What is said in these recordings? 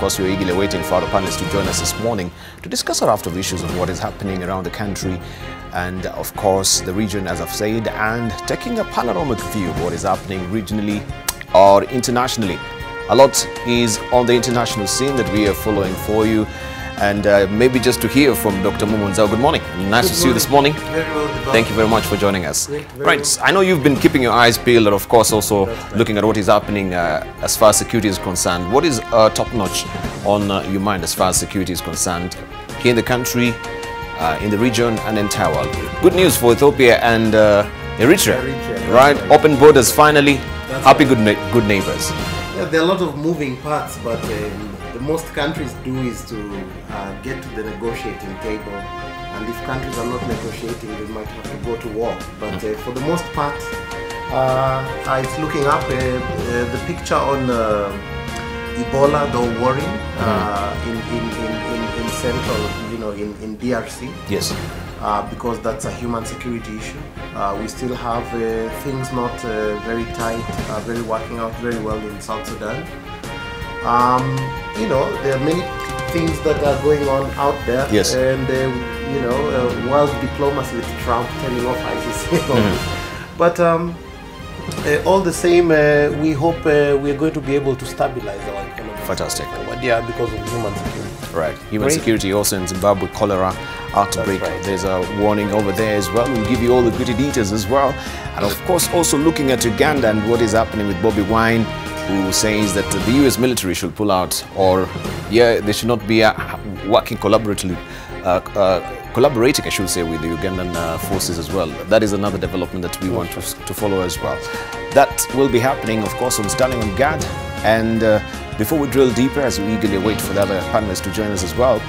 course, we're eagerly waiting for our panelists to join us this morning to discuss a raft of issues of what is happening around the country and, of course, the region, as I've said, and taking a panoramic view of what is happening regionally or internationally. A lot is on the international scene that we are following for you. And maybe just to hear from Dr. Mumunzao. Good morning. Nice to see you this morning. Very well, Debarl. Thank you very much for joining us. Right. I know you've been keeping your eyes peeled, and of course also looking at what is happening as far as security is concerned. What is top-notch on your mind as far as security is concerned here in the country, in the region, and entire world? Good news for Ethiopia and Eritrea, right? Open borders finally. Happy, good neighbors. Yeah, there are a lot of moving parts, but the most countries do is to get to the negotiating table, and if countries are not negotiating, they might have to go to war. But for the most part, it's looking up. The picture on Ebola, though worrying, in central, in DRC. Yes. Because that's a human security issue. We still have things not very tight, very working out very well in South Sudan. There are many things that are going on out there. Yes. And, world diplomacy with Trump telling off ISIS. But all the same, we hope we're going to be able to stabilize our economy. Fantastic. Yeah, because of human security. Right. Human security also in Zimbabwe, cholera outbreak. Right. There's a warning over there as well. We'll give you all the gritty details as well. And of course, also looking at Uganda and what is happening with Bobby Wine, who says that the US military should pull out, or they should not be working collaborating, I should say, with the Ugandan forces as well. That is another development that we want to follow as well. That will be happening, of course, on Standing on Guard. And before we drill deeper, as we eagerly wait for the other panelists to join us as well,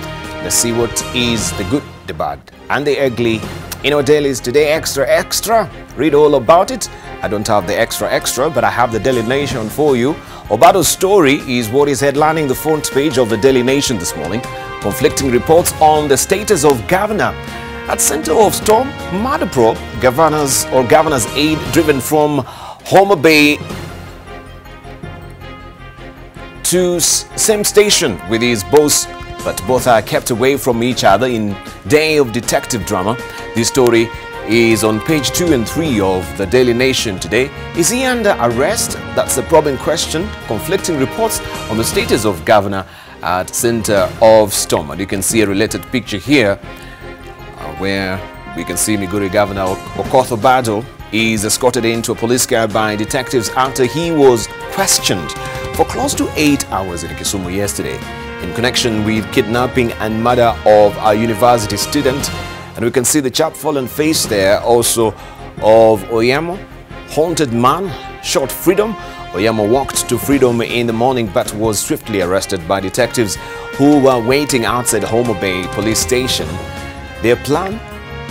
let's see what is the good, the bad, and the ugly in our dailies today. Extra. Read all about it. I don't have the extra, but I have the Daily Nation for you. Obado's story is what is headlining the front page of the Daily Nation this morning. Conflicting reports on the status of governor. At center of storm, murder probe, governor's aide driven from Homa Bay to same station with his boss, but both are kept away from each other in day of detective drama. This story is on page 2 and 3 of the Daily Nation today. Is he under arrest? That's the problem question. Conflicting reports on the status of governor at center of storm. And you can see a related picture here where we can see Migori Governor Okoth Obado is escorted into a police car by detectives after he was questioned for close to 8 hours in Kisumu yesterday in connection with kidnapping and murder of a university student. And we can see the chap-fallen face there also of Oyamo, haunted man, short freedom. Oyamo walked to freedom in the morning but was swiftly arrested by detectives who were waiting outside Homa Bay police station. Their plan?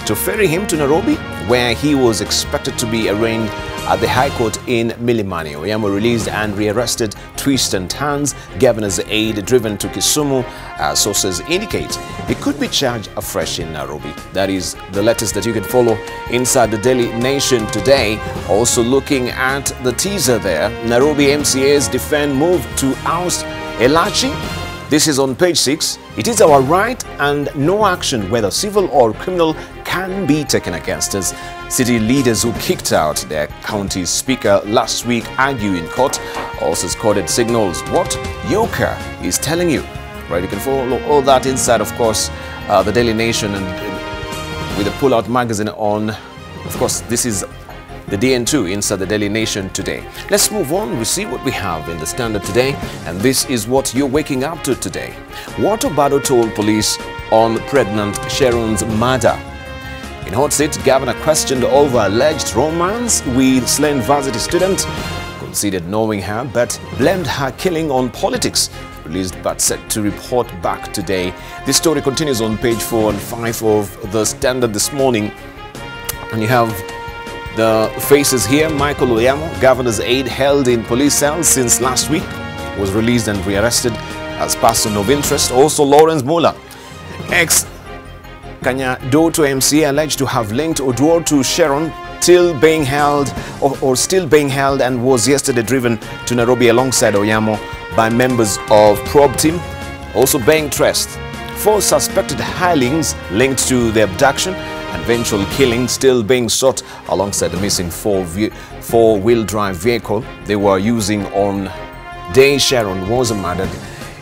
To ferry him to Nairobi, where he was expected to be arraigned at the High Court in Milimani. Oyamo released and rearrested twist and turns. Governor's aide driven to Kisumu. Sources indicate he could be charged afresh in Nairobi. That is the latest that you can follow inside the Daily Nation today. Also looking at the teaser there, Nairobi MCA's defend move to oust Elachi. This is on page 6. It is our right and no action, whether civil or criminal, can be taken against us. City leaders who kicked out their county speaker last week argue in court. Also quoted signals what Yoka is telling you. Right, you can follow all that inside, of course, the Daily Nation, and with the Pull-Out magazine on. Of course, this is the DN2 inside the Daily Nation today. Let's move on. We see what we have in the Standard today, and this is what you're waking up to today. What Obado told police on pregnant Sharon's murder. In hot seat, governor questioned over alleged romance with slain university student, conceded knowing her but blamed her killing on politics. Released but set to report back today. This story continues on page 4 and 5 of the Standard this morning, and you have the faces here. Michael Oyamo, governor's aide held in police cells since last week, was released and rearrested as person of interest. Also Lawrence Muller, ex-Kanya Doto MCA, alleged to have linked Oduor to Sharon, still being held and was yesterday driven to Nairobi alongside Oyamo by members of probe team. also being traced. 4 suspected hirelings linked to the abduction and eventual killing still being sought alongside the missing four-wheel drive vehicle they were using on day Sharon was murdered.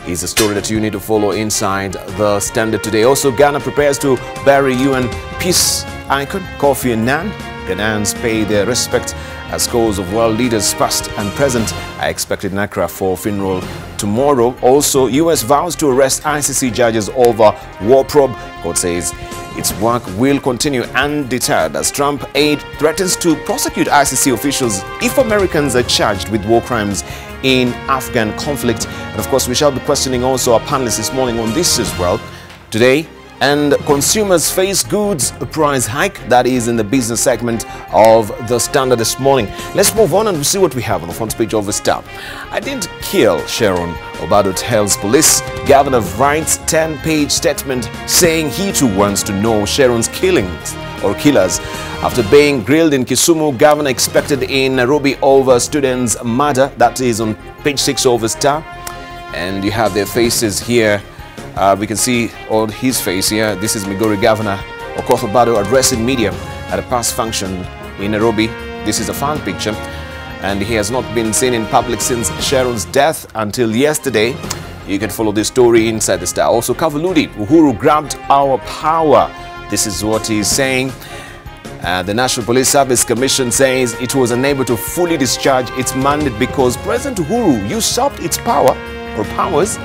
Is a story that you need to follow inside the Standard today. Also, Ghana prepares to bury UN peace icon Kofi Annan. Ghanaians pay their respect as scores of world leaders past and present are expected in Accra for funeral tomorrow. Also, US vows to arrest ICC judges over war probe. Court says its work will continue undeterred as Trump aide threatens to prosecute ICC officials if Americans are charged with war crimes in Afghan conflict. And of course, we shall be questioning also our panelists this morning on this as well today. And consumers face goods price hike. That is in the business segment of the Standard this morning. Let's move on and see what we have on the front page of the Star. I didn't kill Sharon, Obado tells police. Governor writes 10-page statement saying he too wants to know Sharon's killings or killers. After being grilled in Kisumu, governor expected in Nairobi over students' murder. That is on page 6 of the Star. And you have their faces here. We can see on his face here. This is Migori Governor Okoth Obado addressing media at a past function in Nairobi. This is a fan picture, and he has not been seen in public since Sharon's death until yesterday. You can follow this story inside the Star. Also, Kavuludi, Uhuru grabbed our power. This is what he's saying. The National Police Service Commission says it was unable to fully discharge its mandate because President Uhuru usurped its power or powers.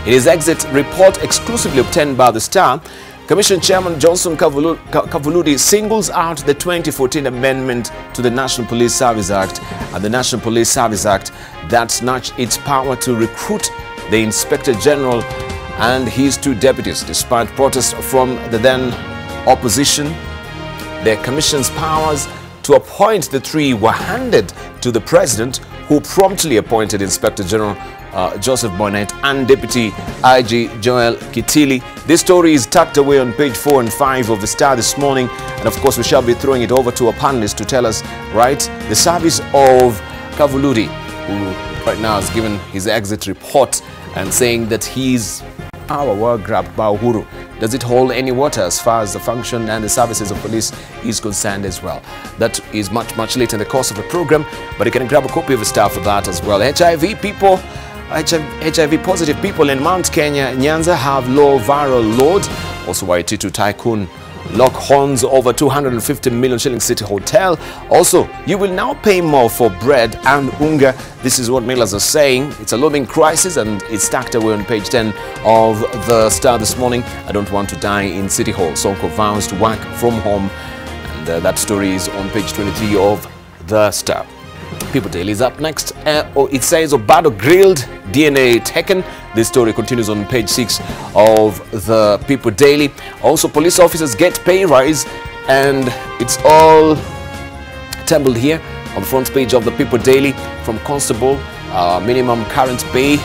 In his exit report exclusively obtained by the Star, Commission Chairman Johnson Kavuludi singles out the 2014 amendment to the National Police Service Act and the National Police Service Act that snatched its power to recruit the Inspector General and his 2 deputies. Despite protests from the then opposition, the Commission's powers to appoint the 3 were handed to the President, who promptly appointed Inspector General Joseph Bonnet and Deputy IG Joel Kitili. This story is tucked away on page 4 and 5 of the Star this morning, and of course we shall be throwing it over to a panelist to tell us, right, the service of Kavuludi, who right now has given his exit report and saying that his power were grabbed by Uhuru. Does it hold any water as far as the function and the services of police is concerned as well? That is much later in the course of the program, but you can grab a copy of the Star for that as well. HIV positive people in Mount Kenya, Nyanza have low viral load. Also, Waititu tycoon lock horns over 250 million shilling city hotel. Also, you will now pay more for bread and unga. This is what millers are saying. It's a looming crisis, and it's stacked away on page 10 of the Star this morning. I don't want to die in City Hall. Sonko vows to work from home, and that story is on page 23 of the Star. People Daily is up next. It says Obado grilled, DNA taken. This story continues on page 6 of the People Daily. Also, police officers get pay rise, and it's all tabbled here on the front page of the People Daily. From constable, minimum current pay,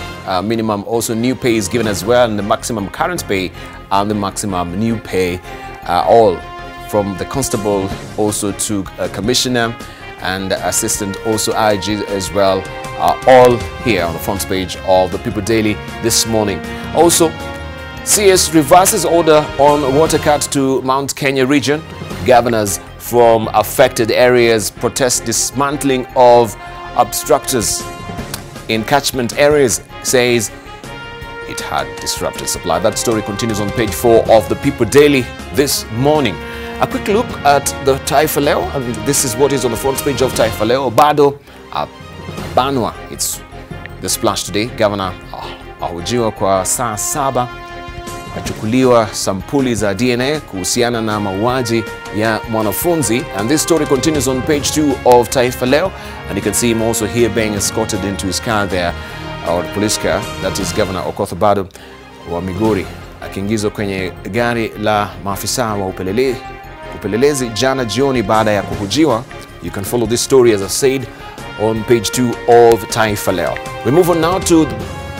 minimum also new pay is given as well, and the maximum current pay and the maximum new pay, all from the constable also to commissioner and assistant, also IG as well, all here on the front page of the People Daily this morning. Also, CS reverses order on water cut to Mount Kenya region. Governors from affected areas protest dismantling of obstructors in catchment areas, says it had disrupted supply. That story continues on page 4 of the People Daily this morning. A quick look at the Taifa Leo, and this is what is on the front page of Taifa Leo. Obado banwa. It's the splash today. Governor ahojiwa kwa saa 7, achukuliwa sampuli za DNA kuhusiana na mauaji ya mwanafunzi. And this story continues on page 2 of Taifa Leo, and you can see him also here being escorted into his car there, or police car. That is Governor Okoth Obado wa Migori akiingizwa kwenye gari la maafisa wa upelelezi jana jioni baada ya kuhojiwa. You can follow this story, as I said, on page 2 of Taifa Leo. We move on now to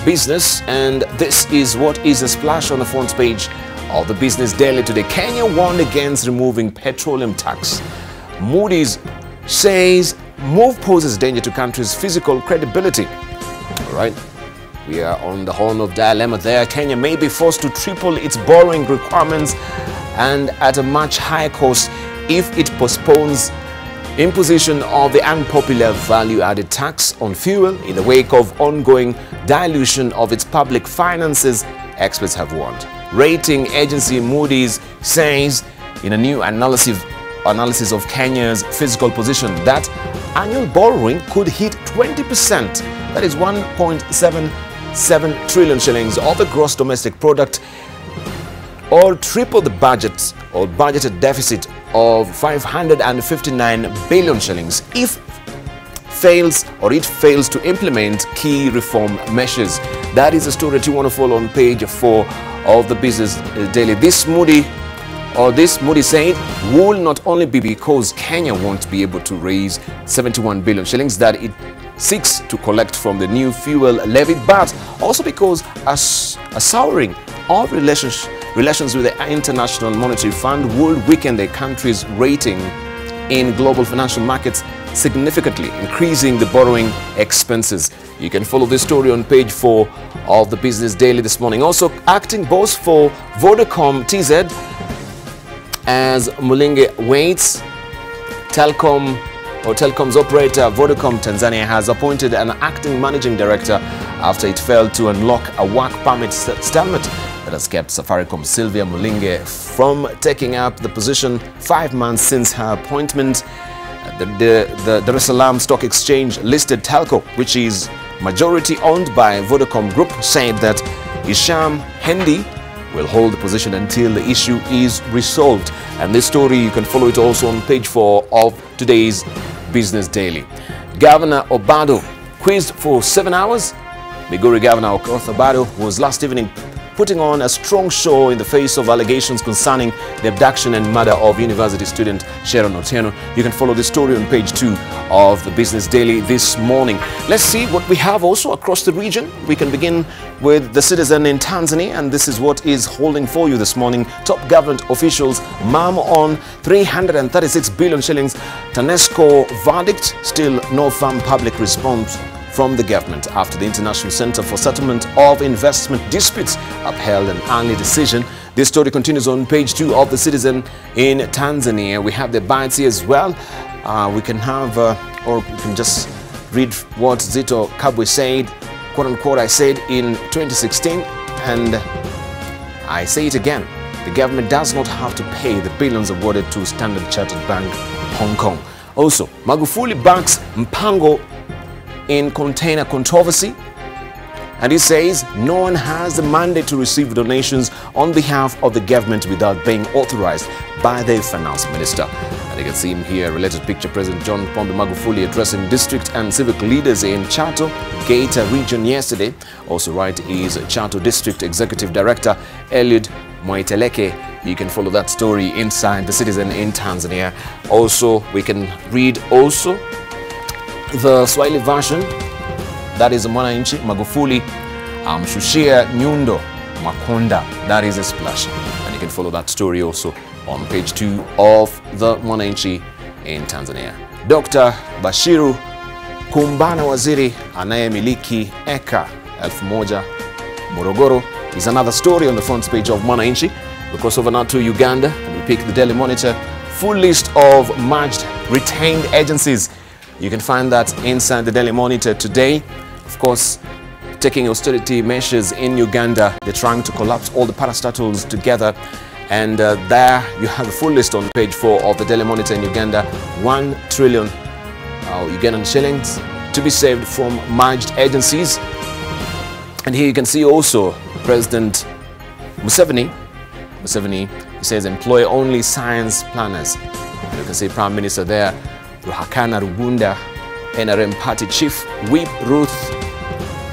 business, and this is what is a splash on the front page of the Business Daily today. Kenya warned against removing petroleum tax. Moody's says move poses danger to country's physical credibility. All right. We are on the horn of dilemma there. Kenya may be forced to triple its borrowing requirements and at a much higher cost if it postpones imposition of the unpopular value-added tax on fuel in the wake of ongoing dilution of its public finances, experts have warned. Rating agency Moody's says in a new analysis of Kenya's fiscal position that annual borrowing could hit 20%, that is 1.77 trillion shillings of the gross domestic product, or triple the budget or budgeted deficit of 559 billion shillings if it fails to implement key reform measures. That is a story that you want to follow on page 4 of the Business Daily. This Moody said will not only be because Kenya won't be able to raise 71 billion shillings that it seeks to collect from the new fuel levy, but also because a souring of relations with the International Monetary Fund will weaken the country's rating in global financial markets, significantly increasing the borrowing expenses. You can follow this story on page 4 of the Business Daily this morning. Also, acting boss for Vodacom TZ as Mulenge waits, Telcom's operator Vodacom Tanzania has appointed an acting managing director after it failed to unlock a work permit stalemate that has kept Safaricom Sylvia Mulenge from taking up the position 5 months since her appointment. The Dar es Salaam Stock Exchange listed Telco, which is majority owned by Vodacom Group, said that Isham Hendi will hold the position until the issue is resolved. And this story, you can follow it also on page 4 of today's Business Daily. Governor Obado quizzed for 7 hours. Migori Governor Okoth Obado was last evening putting on a strong show in the face of allegations concerning the abduction and murder of university student Sharon Otieno. You can follow this story on page 2 of the Business Daily this morning. Let's see what we have also across the region. We can begin with the Citizen in Tanzania, and this is what is holding for you this morning. Top government officials murmur on 336 billion shillings TANESCO verdict. Still no firm public response from the government after the International Center for Settlement of Investment Disputes upheld an early decision. This story continues on page 2 of the Citizen in Tanzania. We have the bites here as well. We can have, or we can just read what Zito Kabwe said, quote unquote, I said in 2016, and I say it again. The government does not have to pay the billions awarded to Standard Chartered Bank, Hong Kong. Also, Magufuli backs Mpango in container controversy, and he says no one has the mandate to receive donations on behalf of the government without being authorized by the finance minister. And you can see him here, related picture, President John Pombe Magufuli addressing district and civic leaders in Chato, Geita region yesterday. Also right is Chato District Executive Director Eliud Moiteleke. You can follow that story inside the Citizen in Tanzania. Also, we can read also the Swahili version, that is Mwananchi. Magufuli amshushia Nyundo Makonda, that is a splash. And you can follow that story also on page 2 of the Mwananchi in Tanzania. Dr. Bashiru kumbana waziri anayemiliki eka 1000 Morogoro is another story on the front page of Mwananchi. We cross over now to Uganda and we pick the Daily Monitor. Full list of merged retained agencies. You can find that inside the Daily Monitor today. Of course, taking austerity measures in Uganda, they're trying to collapse all the parastatals together. And there you have the full list on page 4 of the Daily Monitor in Uganda. 1 trillion Ugandan shillings to be saved from merged agencies. And here you can see also President Museveni, he says employ only science planners. And you can see Prime Minister there, Ruhakana Rugunda, NRM Party Chief Whip Ruth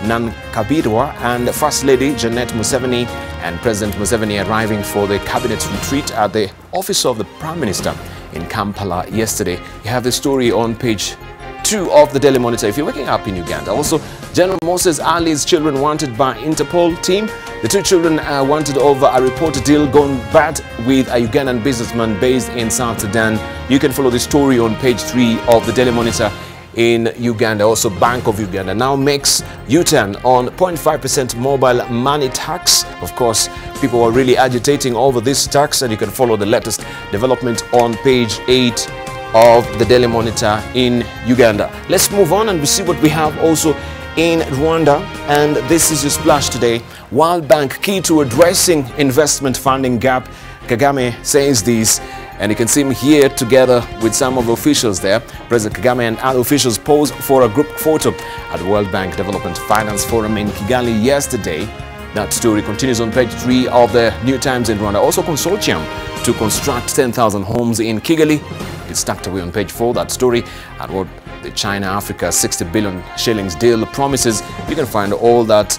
Nankabirwa, and First Lady Janet Museveni and President Museveni arriving for the cabinet retreat at the office of the Prime Minister in Kampala yesterday. You have the story on page 2 of the Daily Monitor if you're waking up in Uganda. Also, General Moses Ali's children wanted by Interpol team. The 2 children are wanted over a reported deal gone bad with a Ugandan businessman based in South Sudan. You can follow the story on page 3 of the Daily Monitor in Uganda. Also, Bank of Uganda now makes U-turn on 0.5% mobile money tax. Of course, people are really agitating over this tax, and you can follow the latest development on page 8 of the Daily Monitor in Uganda. Let's move on and we see what we have also in Rwanda, and this is your splash today. World Bank key to addressing investment funding gap. Kagame says this, and you can see him here together with some of the officials there. President Kagame and other officials posed for a group photo at the World Bank Development Finance Forum in Kigali yesterday. That story continues on page 3 of the New Times in Rwanda. Also, consortium to construct 10,000 homes in Kigali. It's tucked away on page 4, that story, and what the China-Africa 60 billion shillings deal promises. You can find all that,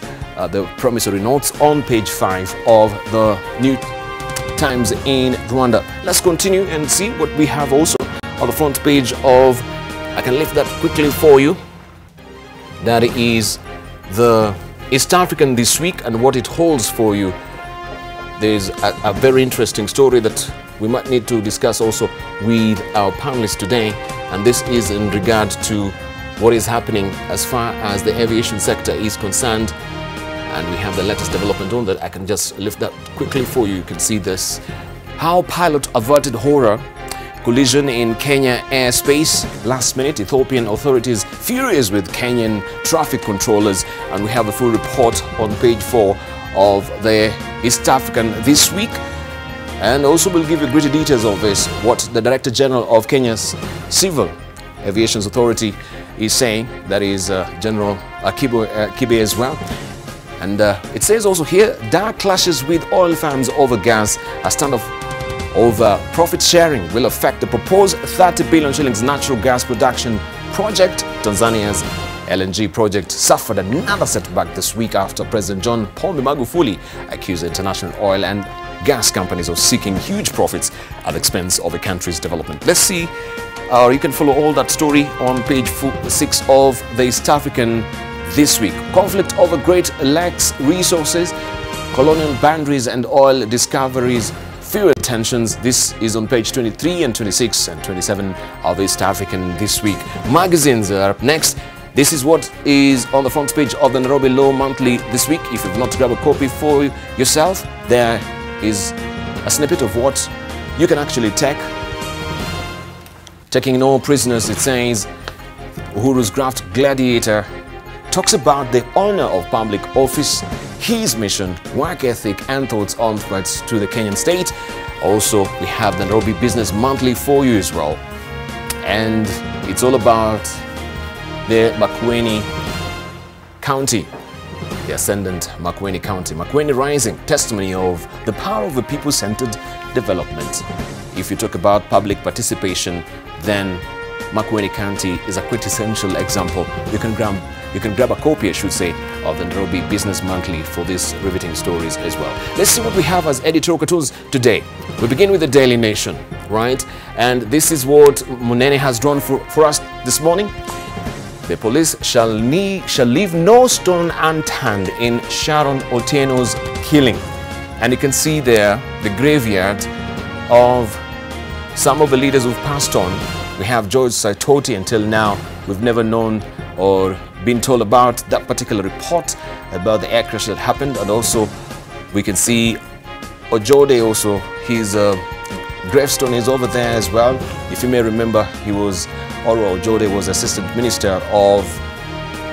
the promissory notes, on page 5 of the New Times in Rwanda. Let's continue and see what we have also on the front page of, I can lift that quickly for you. That is the East African this week and what it holds for you. There's a very interesting story that we might need to discuss also with our panelists today, and this is in regard to what is happening as far as the aviation sector is concerned. And we have the latest development on that. I can just lift that quickly for you. You can see this. How pilot averted horror collision in Kenya airspace. Last minute, Ethiopian authorities furious with Kenyan traffic controllers. And we have the full report on page 4 of the East African this week. And also we'll give you greater details of this, what the Director General of Kenya's Civil Aviation Authority is saying. That is General Kibe as well. And it says also here, dark clashes with oil firms over gas. A standoff over profit sharing will affect the proposed 30 billion shillings natural gas production project. Tanzania's LNG project suffered another setback this week after President John Pombe Magufuli accused international oil and gas companies of seeking huge profits at the expense of the country's development. Let's see, you can follow all that story on page 6 of the East African this week. Conflict over Great Lakes resources, colonial boundaries and oil discoveries fuel tensions. This is on page 23 and 26 and 27 of East African this week. Magazines are up next. This is what is on the front page of the Nairobi Law Monthly this week. If you've not grabbed a copy for yourself, there is a snippet of what you can actually take. Taking no prisoners, it says, Uhuru's graft gladiator talks about the honor of public office, his mission, work ethic and thoughts on threats to the Kenyan state. Also, we have the Nairobi Business Monthly for you as well. And it's all about the Makueni County, the ascendant Makueni County. Makueni Rising, testimony of the power of the people-centered development. If you talk about public participation, then Makueni County is a quintessential example. You can grab a copy, I should say, of the Nairobi Business Monthly for these riveting stories as well. Let's see what we have as editorial cartoons today. We begin with the Daily Nation, right? And this is what Munene has drawn for us this morning. The police shall leave no stone unturned in Sharon Otieno's killing. And you can see there the graveyard of some of the leaders who've passed on. We have George Saitoti. Until now, we've never known or been told about that particular report about the air crash that happened. And also, we can see Ojode also, his gravestone is over there as well. If you may remember, Oro Ojode was Assistant Minister of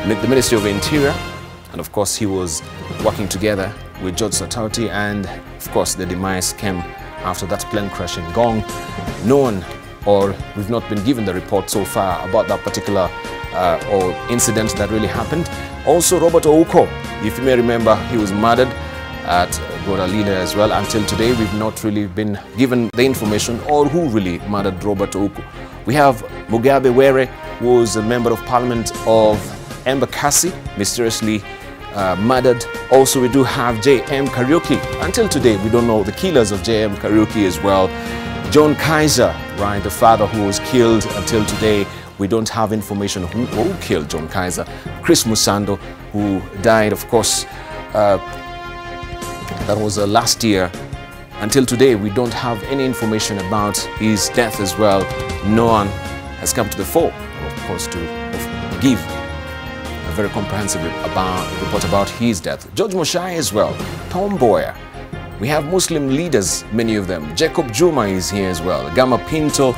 the Ministry of Interior. And of course, he was working together with George Saitoti. And of course, the demise came after that plane crash in Gong. No one, or we've not been given the report so far about that particular or incident that really happened. Also, Robert Ouko, if you may remember, he was murdered at Goralina as well. Until today, we've not really been given the information or who really murdered Robert Ouko. We have Mugabe Were, who was a member of parliament of Embakasi, mysteriously murdered. Also, we do have J.M. Kariuki. Until today, we don't know the killers of J.M. Kariuki as well. John Kaiser, right, the father who was killed. Until today, we don't have information who killed John Kaiser. Chris Musando, who died, of course, that was last year. Until today, we don't have any information about his death as well. No one has come to the fore, of course, to give a very comprehensive report about his death. George Moshai as well, Tom Boyer. We have Muslim leaders, many of them. Jacob Juma is here as well. Gama Pinto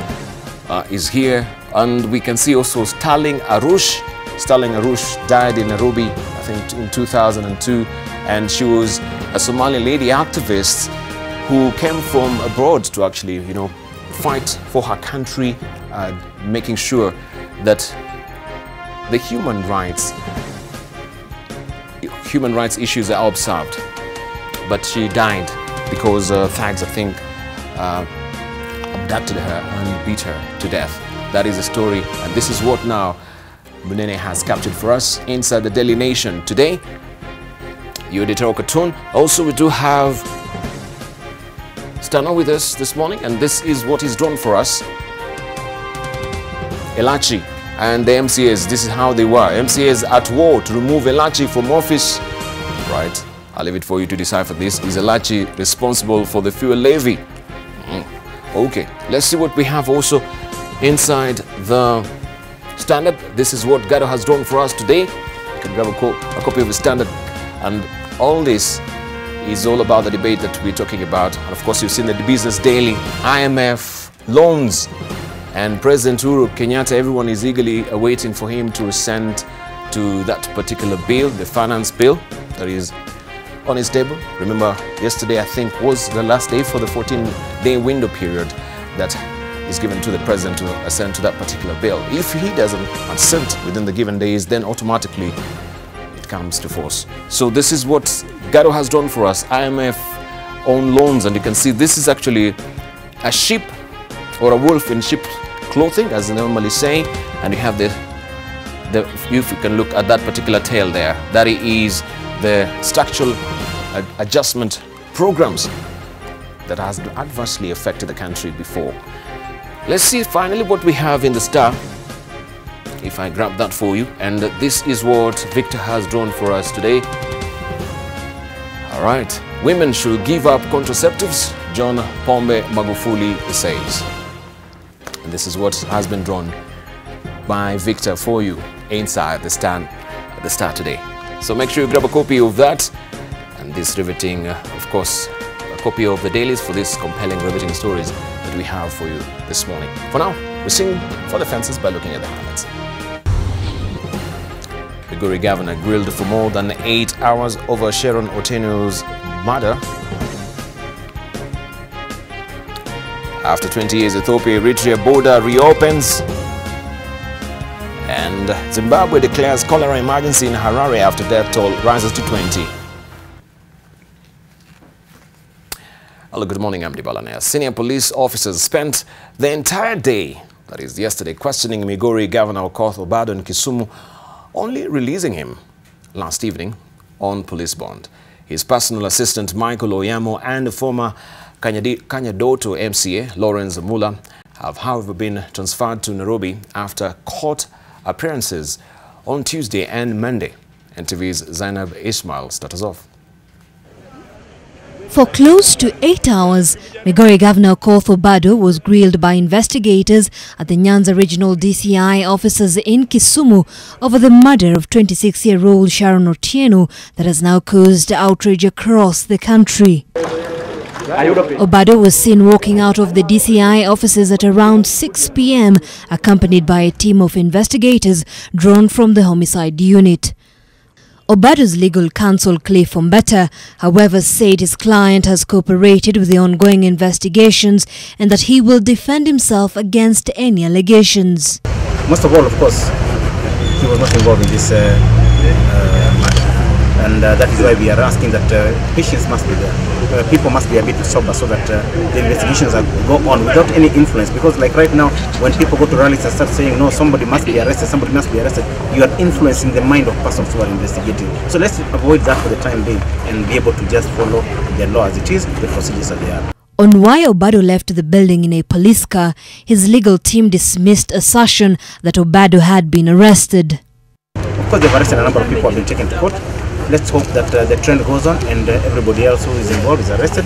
is here. And we can see also Sterling Arush. Sterling Arush died in Nairobi, I think in 2002. And she was a Somali lady activist who came from abroad to actually, fight for her country, making sure that the human rights issues are observed. But she died because thugs, I think, abducted her and beat her to death. That is the story, and this is what now Bunene has captured for us inside the Daily Nation today. Your editorial cartoon. Also, we do have Stano with us this morning, and this is what is drawn for us. Elachi and the MCAs, this is how they were. MCAs at war to remove Elachi from office. Right, I'll leave it for you to decipher this. Is Elachi responsible for the fuel levy? Okay, let's see what we have also inside the Standard. This is what Gado has drawn for us today. You can grab a copy of the Standard, and all this is all about the debate that we're talking about. And of course, you've seen the Business Daily, IMF, loans, and President Uhuru Kenyatta. Everyone is eagerly awaiting for him to send to that particular bill, the finance bill that is on his table. Remember, yesterday I think was the last day for the 14-day window period that is given to the president to assent to that particular bill. If he doesn't assent within the given days, then automatically it comes to force. So this is what Gado has done for us. IMF own loans, and you can see this is actually a sheep or a wolf in sheep clothing, as they normally say, and you have the if you can look at that particular tail there, that is the structural adjustment programs that has adversely affected the country before. Let's see finally what we have in the Star, if I grab that for you. And this is what Victor has drawn for us today. All right, women should give up contraceptives, John Pombe Magufuli says. And this is what has been drawn by Victor for you inside the Star today. So make sure you grab a copy of that, and this riveting, of course, a copy of the dailies for these compelling, riveting stories that we have for you this morning. For now, we sing for the fences by looking at the highlights. The Migori governor grilled for more than 8 hours over Sharon Otieno's murder. After 20 years, Ethiopia-Eritrea border reopens. And Zimbabwe declares cholera emergency in Harare after death toll rises to 20. Hello, good morning. I'm Debarl Inea. Senior police officers spent the entire day, that is yesterday, questioning Migori Governor Okoth Obado in Kisumu, only releasing him last evening on police bond. His personal assistant Michael Oyamo and former Kanyadoto MCA Lawrence Mula have, however, been transferred to Nairobi after court appearances on Tuesday and Monday. NTV's Zainab Ismail starts us off. For close to 8 hours, Migori Governor Okoth Obado was grilled by investigators at the Nyanza Regional DCI offices in Kisumu over the murder of 26-year-old Sharon Otieno that has now caused outrage across the country. Obado was seen walking out of the DCI offices at around 6 p.m. accompanied by a team of investigators drawn from the homicide unit. Obado's legal counsel Cliff Ombeta, however, said his client has cooperated with the ongoing investigations and that he will defend himself against any allegations. Most of all, of course, he was not involved in this matter. And that is why we are asking that patience must be there. People must be a bit sober so that the investigations go on without any influence. Because like right now, when people go to rallies and start saying, no, somebody must be arrested, you are influencing the mind of persons who are investigating. So let's avoid that for the time being and be able to just follow the law as it is, the procedures as they are. On why Obado left the building in a police car, his legal team dismissed assertion that Obado had been arrested. Of course, they've arrested a number of people who have been taken to court. Let's hope that the trend goes on and everybody else who is involved is arrested.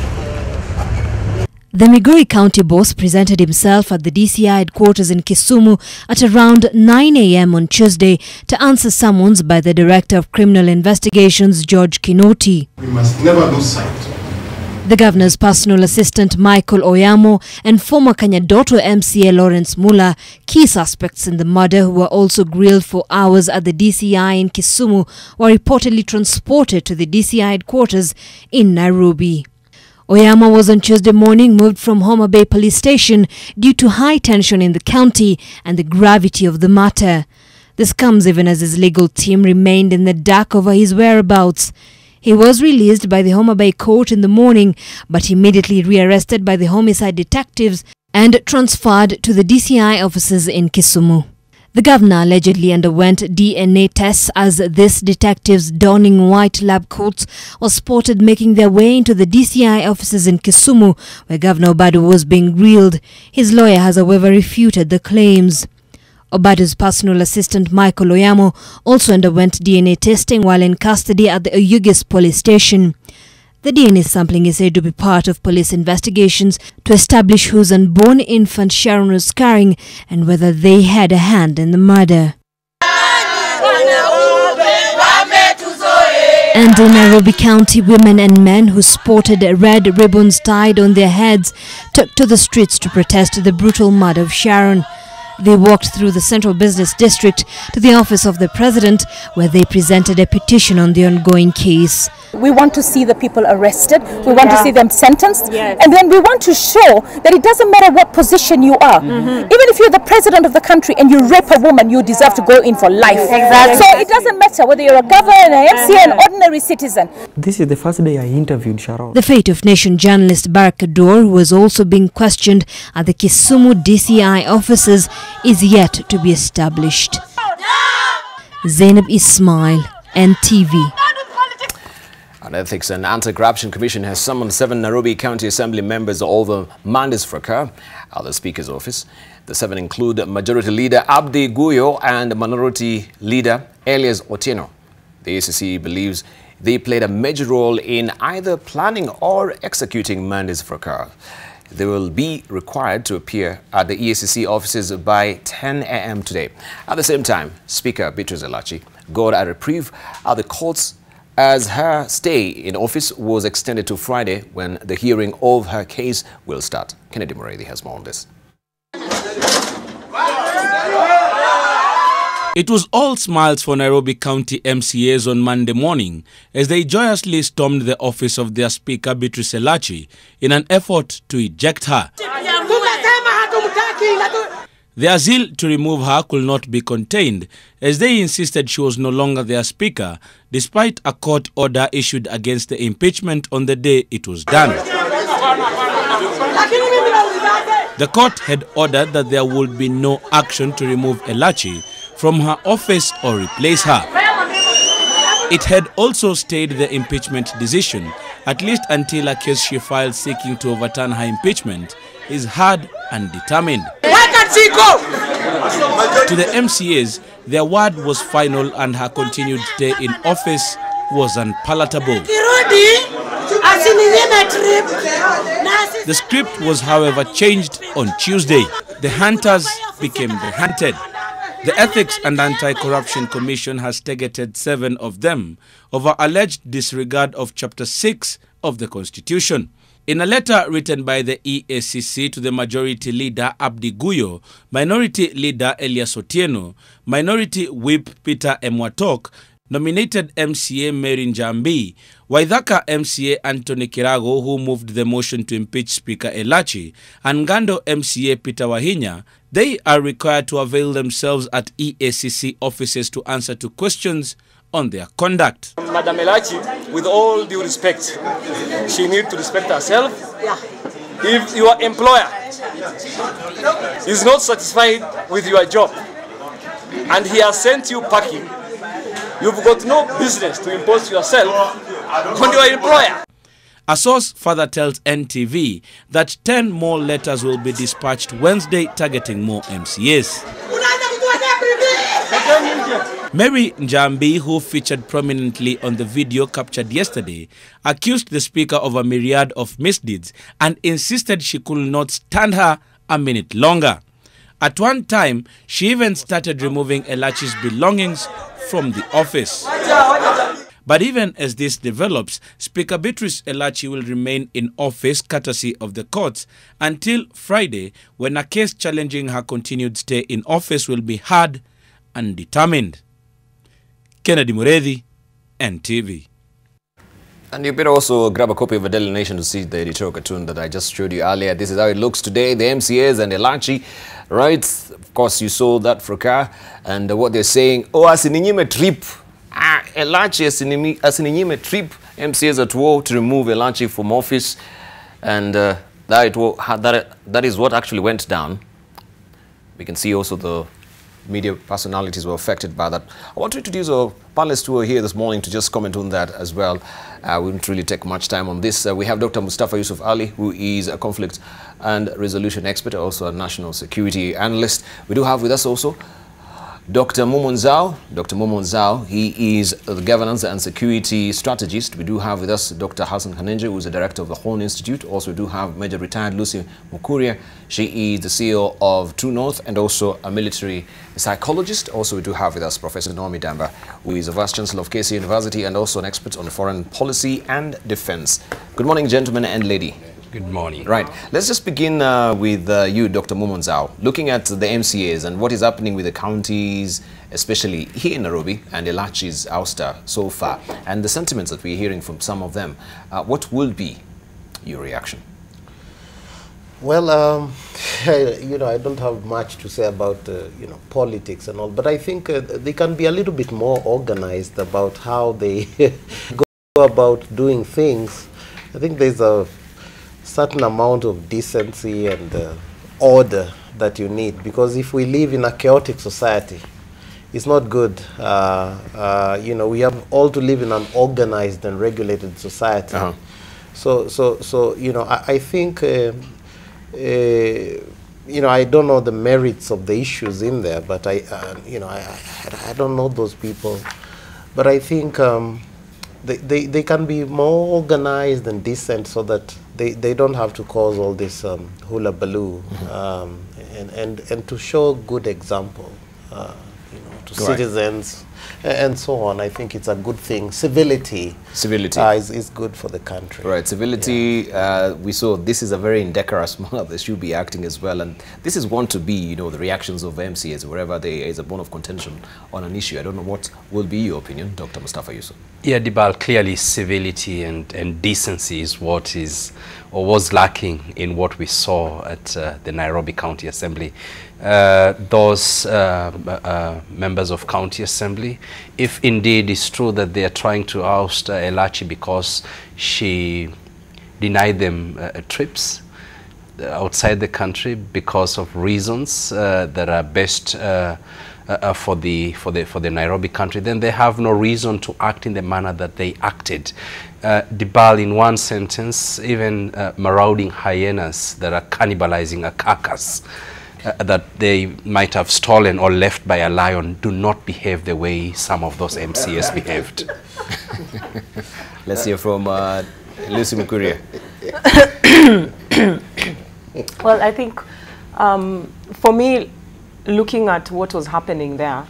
The Migori County boss presented himself at the DCI headquarters in Kisumu at around 9 a.m. on Tuesday to answer summons by the Director of Criminal Investigations, George Kinoti. We must never lose sight. The governor's personal assistant, Michael Oyamo, and former Kanyadoto MCA Lawrence Muller, key suspects in the murder who were also grilled for hours at the DCI in Kisumu, were reportedly transported to the DCI headquarters in Nairobi. Oyama was on Tuesday morning moved from Homa Bay Police Station due to high tension in the county and the gravity of the matter. This comes even as his legal team remained in the dark over his whereabouts. He was released by the Homa Bay court in the morning, but immediately rearrested by the homicide detectives and transferred to the DCI offices in Kisumu. The governor allegedly underwent DNA tests as these detectives donning white lab coats were spotted making their way into the DCI offices in Kisumu, where Governor Obado was being grilled. His lawyer has, however, refuted the claims. Obado's personal assistant Michael Oyamo also underwent DNA testing while in custody at the Oyugis police station. The DNA sampling is said to be part of police investigations to establish whose unborn infant Sharon was carrying and whether they had a hand in the murder. And in Nairobi County, women and men who sported red ribbons tied on their heads took to the streets to protest the brutal murder of Sharon. They walked through the Central Business District to the office of the President, where they presented a petition on the ongoing case. We want to see the people arrested, we want to see them sentenced, and then we want to show that it doesn't matter what position you are. Even if you're the President of the country and you rape a woman, you deserve to go in for life. Exactly. So it doesn't matter whether you're a governor, an MCA, an ordinary citizen. This is the first day I interviewed Sharon. The fate of Nation journalist Barak Kador, who was also being questioned at the Kisumu DCI offices, is yet to be established. Zainab Ismail, NTV. An Ethics and Anti-Corruption Commission has summoned 7 Nairobi County Assembly members over Mandis Fracas at the Speaker's office. The 7 include Majority Leader Abdi Guyo and Minority Leader Elias Otieno. The ACC believes they played a major role in either planning or executing Mandis Fracas. They will be required to appear at the EACC offices by 10 a.m. today. At the same time, Speaker Beatrice Elachi got a reprieve at the courts as her stay in office was extended to Friday, when the hearing of her case will start. Kennedy Moredi has more on this. It was all smiles for Nairobi County MCAs on Monday morning as they joyously stormed the office of their Speaker Beatrice Elachi in an effort to eject her. Their zeal to remove her could not be contained as they insisted she was no longer their Speaker, despite a court order issued against the impeachment on the day it was done. The court had ordered that there would be no action to remove Elachi from her office or replace her. It had also stayed the impeachment decision, at least until a case she filed seeking to overturn her impeachment is heard and determined. To the MCAs, their word was final and her continued stay in office was unpalatable. The script was, however, changed on Tuesday. The hunters became the hunted. The Ethics and Anti-Corruption Commission has targeted 7 of them over alleged disregard of Chapter 6 of the Constitution. In a letter written by the EACC to the Majority Leader Abdi Guyo, Minority Leader Elias Otieno, Minority Whip Peter Emwatok, nominated MCA Mary Njambi, Waithaka MCA Anthony Kirago, who moved the motion to impeach Speaker Elachi, and Ngando MCA Peter Wahinya, they are required to avail themselves at EACC offices to answer to questions on their conduct. Madam Elachi, with all due respect, she needs to respect herself. If your employer is not satisfied with your job and he has sent you packing, you've got no business to impose yourself on your employer. A source further tells NTV that 10 more letters will be dispatched Wednesday targeting more MCAs. Mary Njambi, who featured prominently on the video captured yesterday, accused the speaker of a myriad of misdeeds and insisted she could not stand her a minute longer. At one time, she even started removing Elachi's belongings from the office. But even as this develops, Speaker Beatrice Elachi will remain in office courtesy of the courts until Friday, when a case challenging her continued stay in office will be heard and determined. Kennedy Muredi, NTV. And you better also grab a copy of the Daily Nation to see the editorial cartoon that I just showed you earlier. This is how it looks today. The MCAs and Elachi, right? Of course, you saw that for car. And what they're saying, oh, asininyime trip. Elachi asininyime trip. MCAs at war to remove Elachi from office. And that is what actually went down. We can see also the media personalities were affected by that. I want to introduce a panelist who are here this morning to just comment on that as well. We won't really take much time on this. We have Dr. Mustafa Yusuf Ali, who is a conflict and resolution expert, also a national security analyst. We do have with us also Dr. Momonzao. Dr. Momonzao, he is the governance and security strategist. We do have with us Dr. Hassan Kanenje, who is the director of the Horn Institute. Also, we do have Major Retired Lucy Mukuria. She is the CEO of True North and also a military psychologist. Also, we do have with us Professor Naomi Damba, who is a Vice Chancellor of KC University and also an expert on foreign policy and defense. Good morning, gentlemen and lady. Good morning. Right. Let's just begin with you, Dr. Momonzao. Looking at the MCAs and what is happening with the counties, especially here in Nairobi, and Elachi's ouster so far, and the sentiments that we're hearing from some of them, what will be your reaction? Well, you know, I don't have much to say about, you know, politics and all, but I think they can be a little bit more organized about how they go about doing things. I think there's a certain amount of decency and order that you need, because if we live in a chaotic society, it's not good. You know, we have all to live in an organized and regulated society. So you know, I think you know, I don't know the merits of the issues in there, but you know, I don't know those people, but I think they can be more organized and decent so that they don't have to cause all this hula baloo, and to show good example, you know, to citizens and so on. I think it's a good thing. Civility is good for the country. Right, civility. We saw this is a very indecorous manner they should be acting as well, and this is one to be, you know, the reactions of MCAs wherever there is a bone of contention on an issue. I don't know what will be your opinion, Dr. Mustafa Yusuf. Yeah, Debarl, clearly civility and decency is what is or was lacking in what we saw at the Nairobi County Assembly. Those members of County Assembly, if indeed it's true that they are trying to oust Elachi because she denied them trips outside the country because of reasons that are best for the Nairobi country, then they have no reason to act in the manner that they acted. Debarl, in one sentence, even marauding hyenas that are cannibalizing a carcass that they might have stolen or left by a lion do not behave the way some of those MCAs behaved. Let's hear from Lucy Mukuria. Well, I think for me, looking at what was happening there,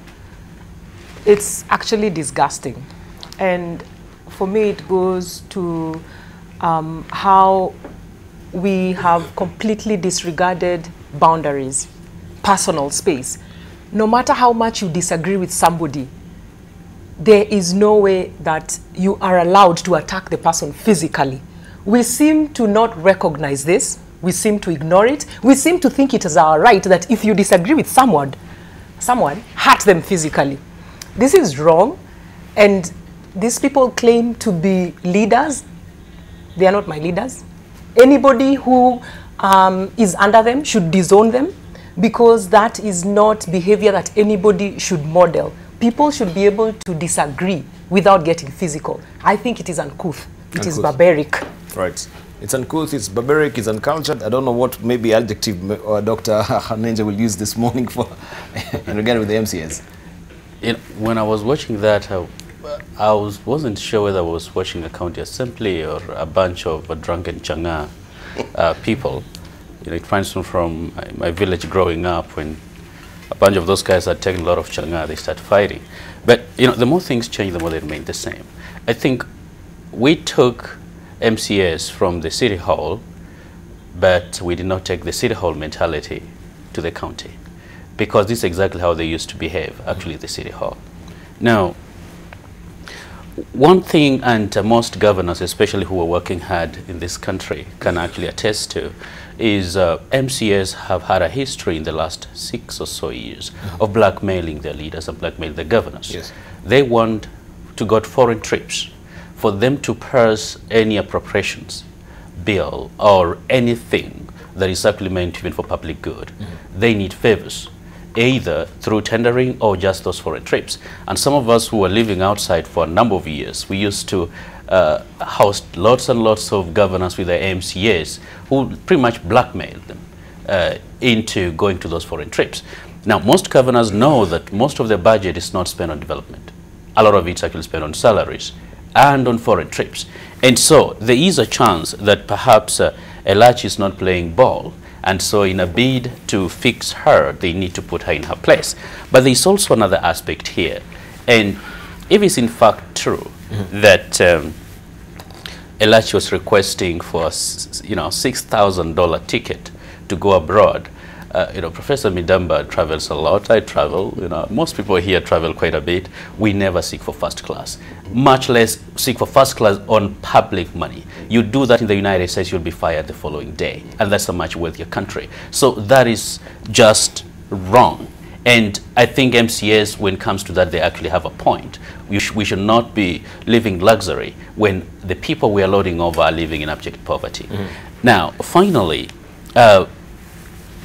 it's actually disgusting. And for me, it goes to how we have completely disregarded boundaries, personal space. No matter how much you disagree with somebody, there is no way that you are allowed to attack the person physically. We seem to not recognize this. We seem to ignore it. We seem to think it is our right that if you disagree with someone, hurt them physically. This is wrong, and these people claim to be leaders. They are not my leaders. Anybody who is under them should disown them, because that is not behavior that anybody should model. People should be able to disagree without getting physical. I think it is uncouth. It is barbaric. Right. It's uncouth, it's barbaric, it's uncultured. I don't know what maybe adjective Dr. Hanenja will use this morning for in regard with the MCAs. When I was watching that, I wasn't sure whether I was watching a county assembly or a bunch of drunken Changa people. It reminds me from my village growing up, when a bunch of those guys had taken a lot of Changa, they start fighting. But the more things change, the more they remain the same. I think we took MCAs from the city hall, but we did not take the city hall mentality to the county, because this is exactly how they used to behave, actually, at the city hall. Now, one thing, and most governors, especially who are working hard in this country, can actually attest to, is MCAs have had a history in the last 6 or so years of blackmailing their leaders and blackmailing the governors. Yes. They want to go to foreign trips for them to pass any appropriations bill or anything that is supplement even for public good. They need favors, either through tendering or just those foreign trips. And some of us who were living outside for a number of years, we used to host lots and lots of governors with their MCAs who pretty much blackmailed them into going to those foreign trips. Now, most governors know that most of their budget is not spent on development. A lot of it's actually spent on salaries and on foreign trips. And so there is a chance that perhaps Elachi is not playing ball, and so in a bid to fix her, they need to put her in her place. But there's also another aspect here. And if it's in fact true that Elachi was requesting for a $6,000 ticket to go abroad, Professor Midamba travels a lot. I travel. Most people here travel quite a bit. We never seek for first class, much less seek for first class on public money. You do that in the United States, you'll be fired the following day, and that's a much wealthier country. So that is just wrong. And I think MCAs, when it comes to that, they actually have a point. We should not be living luxury when the people we are loading over are living in abject poverty. Now, finally,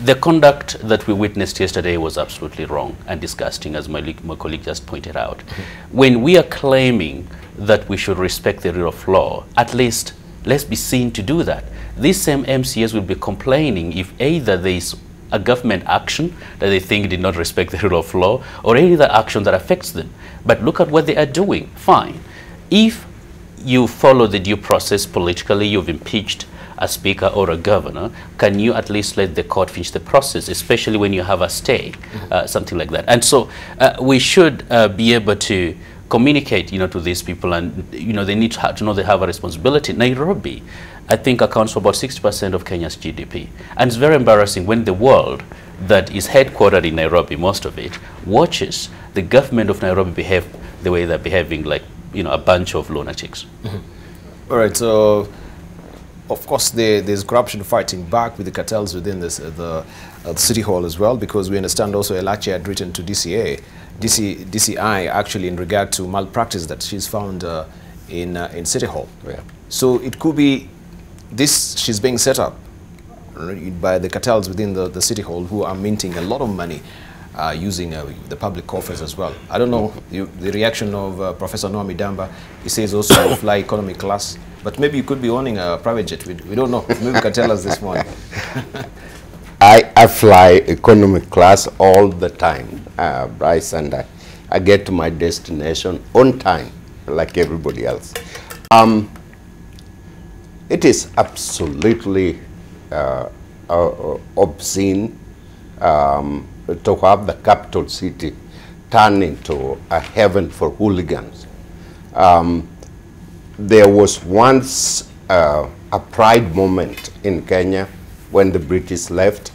the conduct that we witnessed yesterday was absolutely wrong and disgusting, as my colleague just pointed out. When we are claiming that we should respect the rule of law, at least let's be seen to do that. These same MCAs will be complaining if either there is a government action that they think did not respect the rule of law, or any other action that affects them. But look at what they are doing. Fine. If you follow the due process politically, you've impeached a speaker or a governor, can you at least let the court finish the process, especially when you have a stay, something like that. And so we should be able to communicate, to these people, and they need to know they have a responsibility. Nairobi, I think, accounts for about 60% of Kenya's GDP, and it's very embarrassing when the world that is headquartered in Nairobi, most of it, watches the government of Nairobi behave the way they're behaving, like a bunch of lunatics. All right, so of course there's corruption fighting back with the cartels within this, the city hall as well, because we understand also Elachi had written to DCI actually in regard to malpractice that she's found in city hall. Yeah. So it could be she's being set up by the cartels within the city hall, who are minting a lot of money using the public coffers as well. I don't know the reaction of Professor Noah Midamba. He says also you fly economy class, but maybe you could be owning a private jet. We don't know. Maybe you can tell us this morning. I fly economy class all the time, Bryce, and I get to my destination on time, like everybody else. It is absolutely obscene to have the capital city turn into a heaven for hooligans. There was once a pride moment in Kenya when the British left,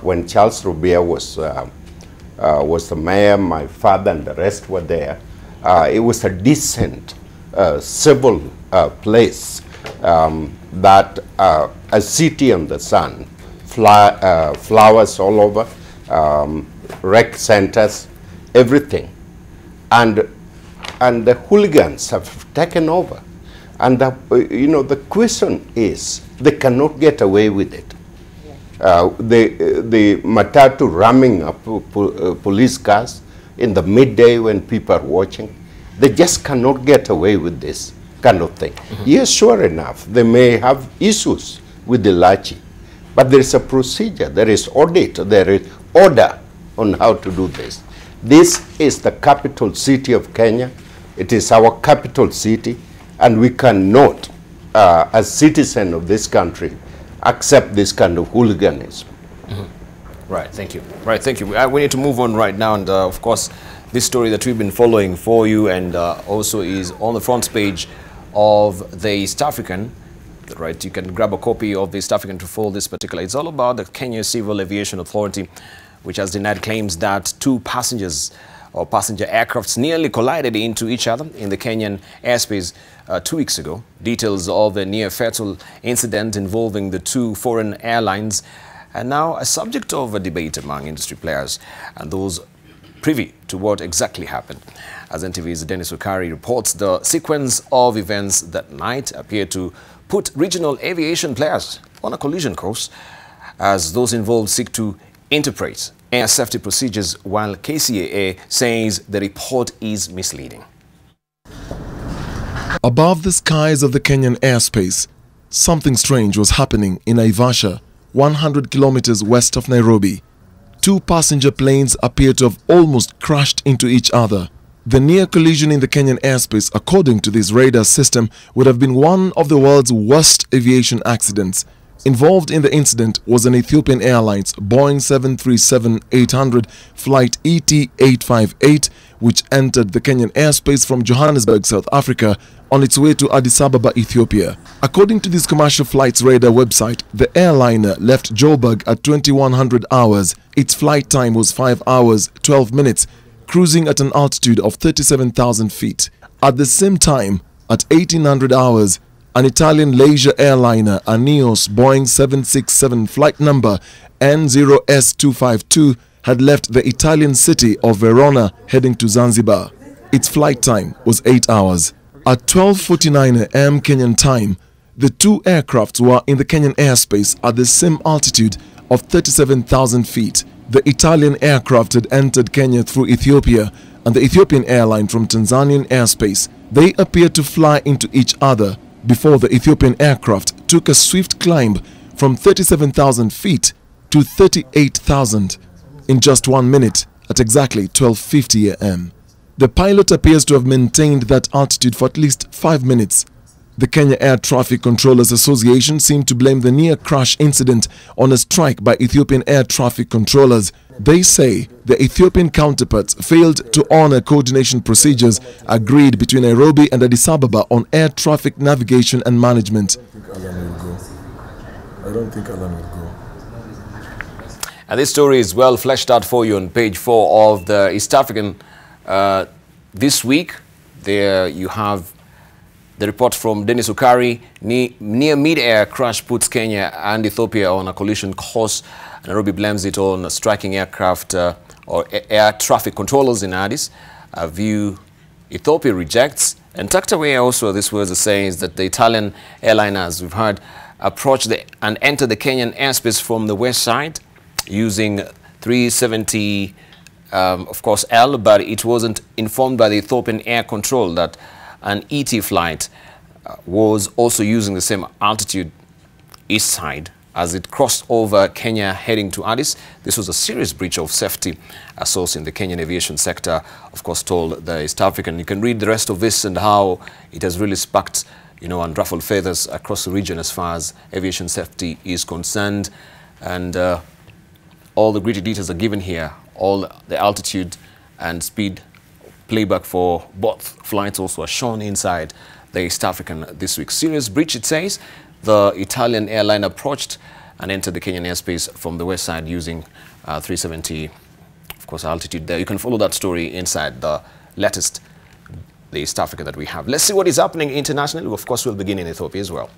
when Charles Rubia was the mayor, my father and the rest were there. It was a decent, civil place that a city on the sun, flowers all over, rec centers, everything. And the hooligans have taken over. And the question is, they cannot get away with it. The matatu ramming up police cars in the midday when people are watching, they just cannot get away with this kind of thing. Yes, sure enough, they may have issues with the Elachi, but there is a procedure, there is audit, there is order on how to do this. This is the capital city of Kenya. It is our capital city, and we cannot, as citizens of this country, accept this kind of hooliganism. Right, thank you. Right, thank you. We need to move on right now, and of course, this story that we've been following for you and also is on the front page of the East African. Right, you can grab a copy of the East African to follow this particular. It's all about the Kenya Civil Aviation Authority, which has denied claims that two passenger aircrafts nearly collided into each other in the Kenyan airspace 2 weeks ago. Details of a near-fatal incident involving the two foreign airlines are now a subject of a debate among industry players and those privy to what exactly happened. As NTV's Dennis Okari reports, the sequence of events that night appear to put regional aviation players on a collision course as those involved seek to interpret air safety procedures, while KCAA says the report is misleading. Above the skies of the Kenyan airspace, something strange was happening in Naivasha, 100 kilometers west of Nairobi. Two passenger planes appear to have almost crashed into each other. The near collision in the Kenyan airspace, according to this radar system, would have been one of the world's worst aviation accidents. Involved in the incident was an Ethiopian Airlines Boeing 737-800 flight ET-858, which entered the Kenyan airspace from Johannesburg, South Africa, on its way to Addis Ababa, Ethiopia. According to this commercial flights radar website, the airliner left Joburg at 2100 hours. Its flight time was 5 hours, 12 minutes, cruising at an altitude of 37,000 feet. At the same time, at 1800 hours, an Italian leisure airliner, Aneos Boeing 767 flight number N0S252, had left the Italian city of Verona heading to Zanzibar. Its flight time was 8 hours. At 12:49 a.m. Kenyan time, the two aircrafts were in the Kenyan airspace at the same altitude of 37,000 feet. The Italian aircraft had entered Kenya through Ethiopia and the Ethiopian airline from Tanzanian airspace. They appeared to fly into each other before the Ethiopian aircraft took a swift climb from 37,000 feet to 38,000 in just 1 minute at exactly 12:50 a.m. The pilot appears to have maintained that altitude for at least 5 minutes. The Kenya Air Traffic Controllers Association seemed to blame the near-crash incident on a strike by Ethiopian air traffic controllers. They say the Ethiopian counterparts failed to honor coordination procedures agreed between Nairobi and Addis Ababa on air traffic navigation and management. I don't think Alan will go. And this story is well fleshed out for you on page 4 of the East African. This week, there you have the report from Dennis Okari. Near mid-air crash puts Kenya and Ethiopia on a collision course. Nairobi blames it on striking aircraft or air traffic controllers in Addis. A view Ethiopia rejects. And tucked away also, this was saying that the Italian airliners, we've heard, approached and entered the Kenyan airspace from the west side using 370 of course, L, but it wasn't informed by the Ethiopian Air Control that an ET flight was also using the same altitude east side as it crossed over Kenya heading to Addis. This was a serious breach of safety, a source in the Kenyan aviation sector, of course, told the East African. You can read the rest of this and how it has really sparked, and ruffled feathers across the region as far as aviation safety is concerned. And all the gritty details are given here. All the altitude and speed playback for both flights also are shown inside the East African this week. Serious breach, it says. The Italian airline approached and entered the Kenyan airspace from the west side using 370, of course, altitude there. You can follow that story inside the latest, the East African that we have. Let's see what is happening internationally. Of course, we'll begin in Ethiopia as well.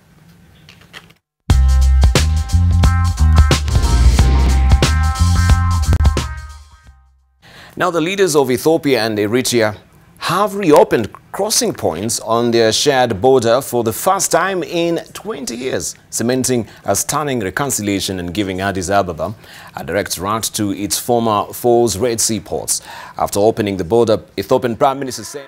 Now, the leaders of Ethiopia and Eritrea have reopened crossing points on their shared border for the first time in 20 years, cementing a stunning reconciliation and giving Addis Ababa a direct route to its former foes' Red Sea ports. After opening the border, Ethiopian Prime Minister said...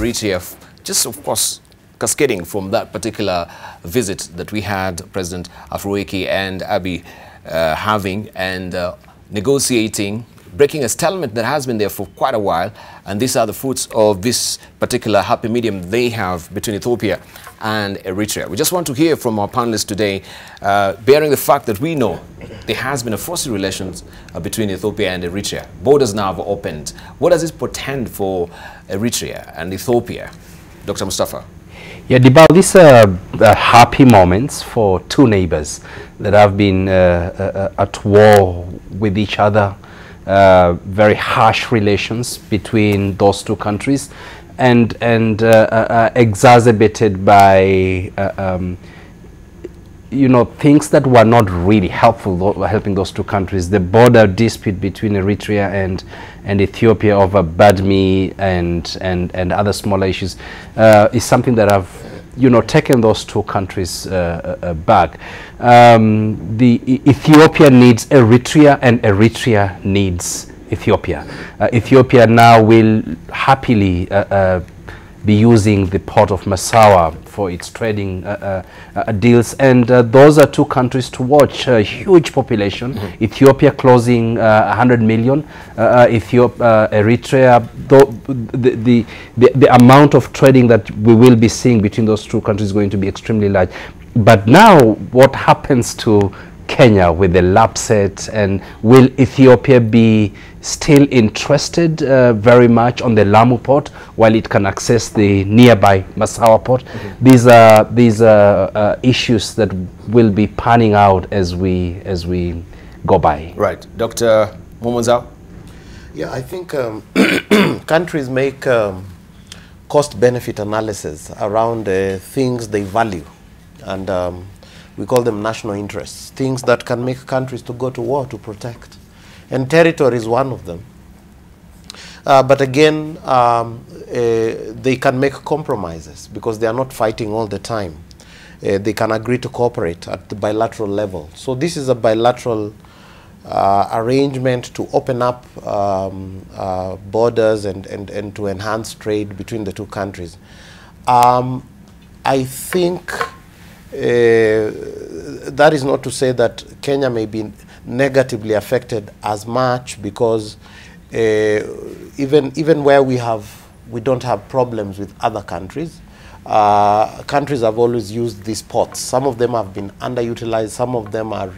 Eritrea, just of course cascading from that particular visit that we had President Afwerki and Abiy having and negotiating, breaking a stalemate that has been there for quite a while, and these are the fruits of this particular happy medium they have between Ethiopia and Eritrea. We just want to hear from our panelists today, bearing the fact that we know there has been a forced relations between Ethiopia and Eritrea. Borders now have opened. What does this portend for Eritrea and Ethiopia? Dr. Mustafa. Yeah, Debarl, these are happy moments for two neighbors that have been at war with each other. Very harsh relations between those two countries, and exacerbated by you know, things that were not really helping those two countries. The border dispute between Eritrea and Ethiopia over Badme and other smaller issues is something that have, you know, taken those two countries back. Ethiopia needs Eritrea and Eritrea needs Ethiopia. Ethiopia now will happily be using the port of Massawa for its trading deals, and those are two countries to watch. A huge population. Ethiopia closing 100 million. Eritrea, the amount of trading that we will be seeing between those two countries is going to be extremely large. But now, what happens to Kenya with the lapset, and will Ethiopia be still interested very much on the Lamu port while it can access the nearby Massawa port? These are issues that will be panning out as we go by. Right, Dr. Momonzao. Yeah, I think countries make cost-benefit analysis around things they value, and we call them national interests, things that can make countries to go to war to protect. And territory is one of them. But again, they can make compromises because they are not fighting all the time. They can agree to cooperate at the bilateral level. So this is a bilateral arrangement to open up borders and to enhance trade between the two countries. I think that is not to say that Kenya may be negatively affected as much, because even where we don't have problems with other countries, countries have always used these ports. Some of them have been underutilized, some of them are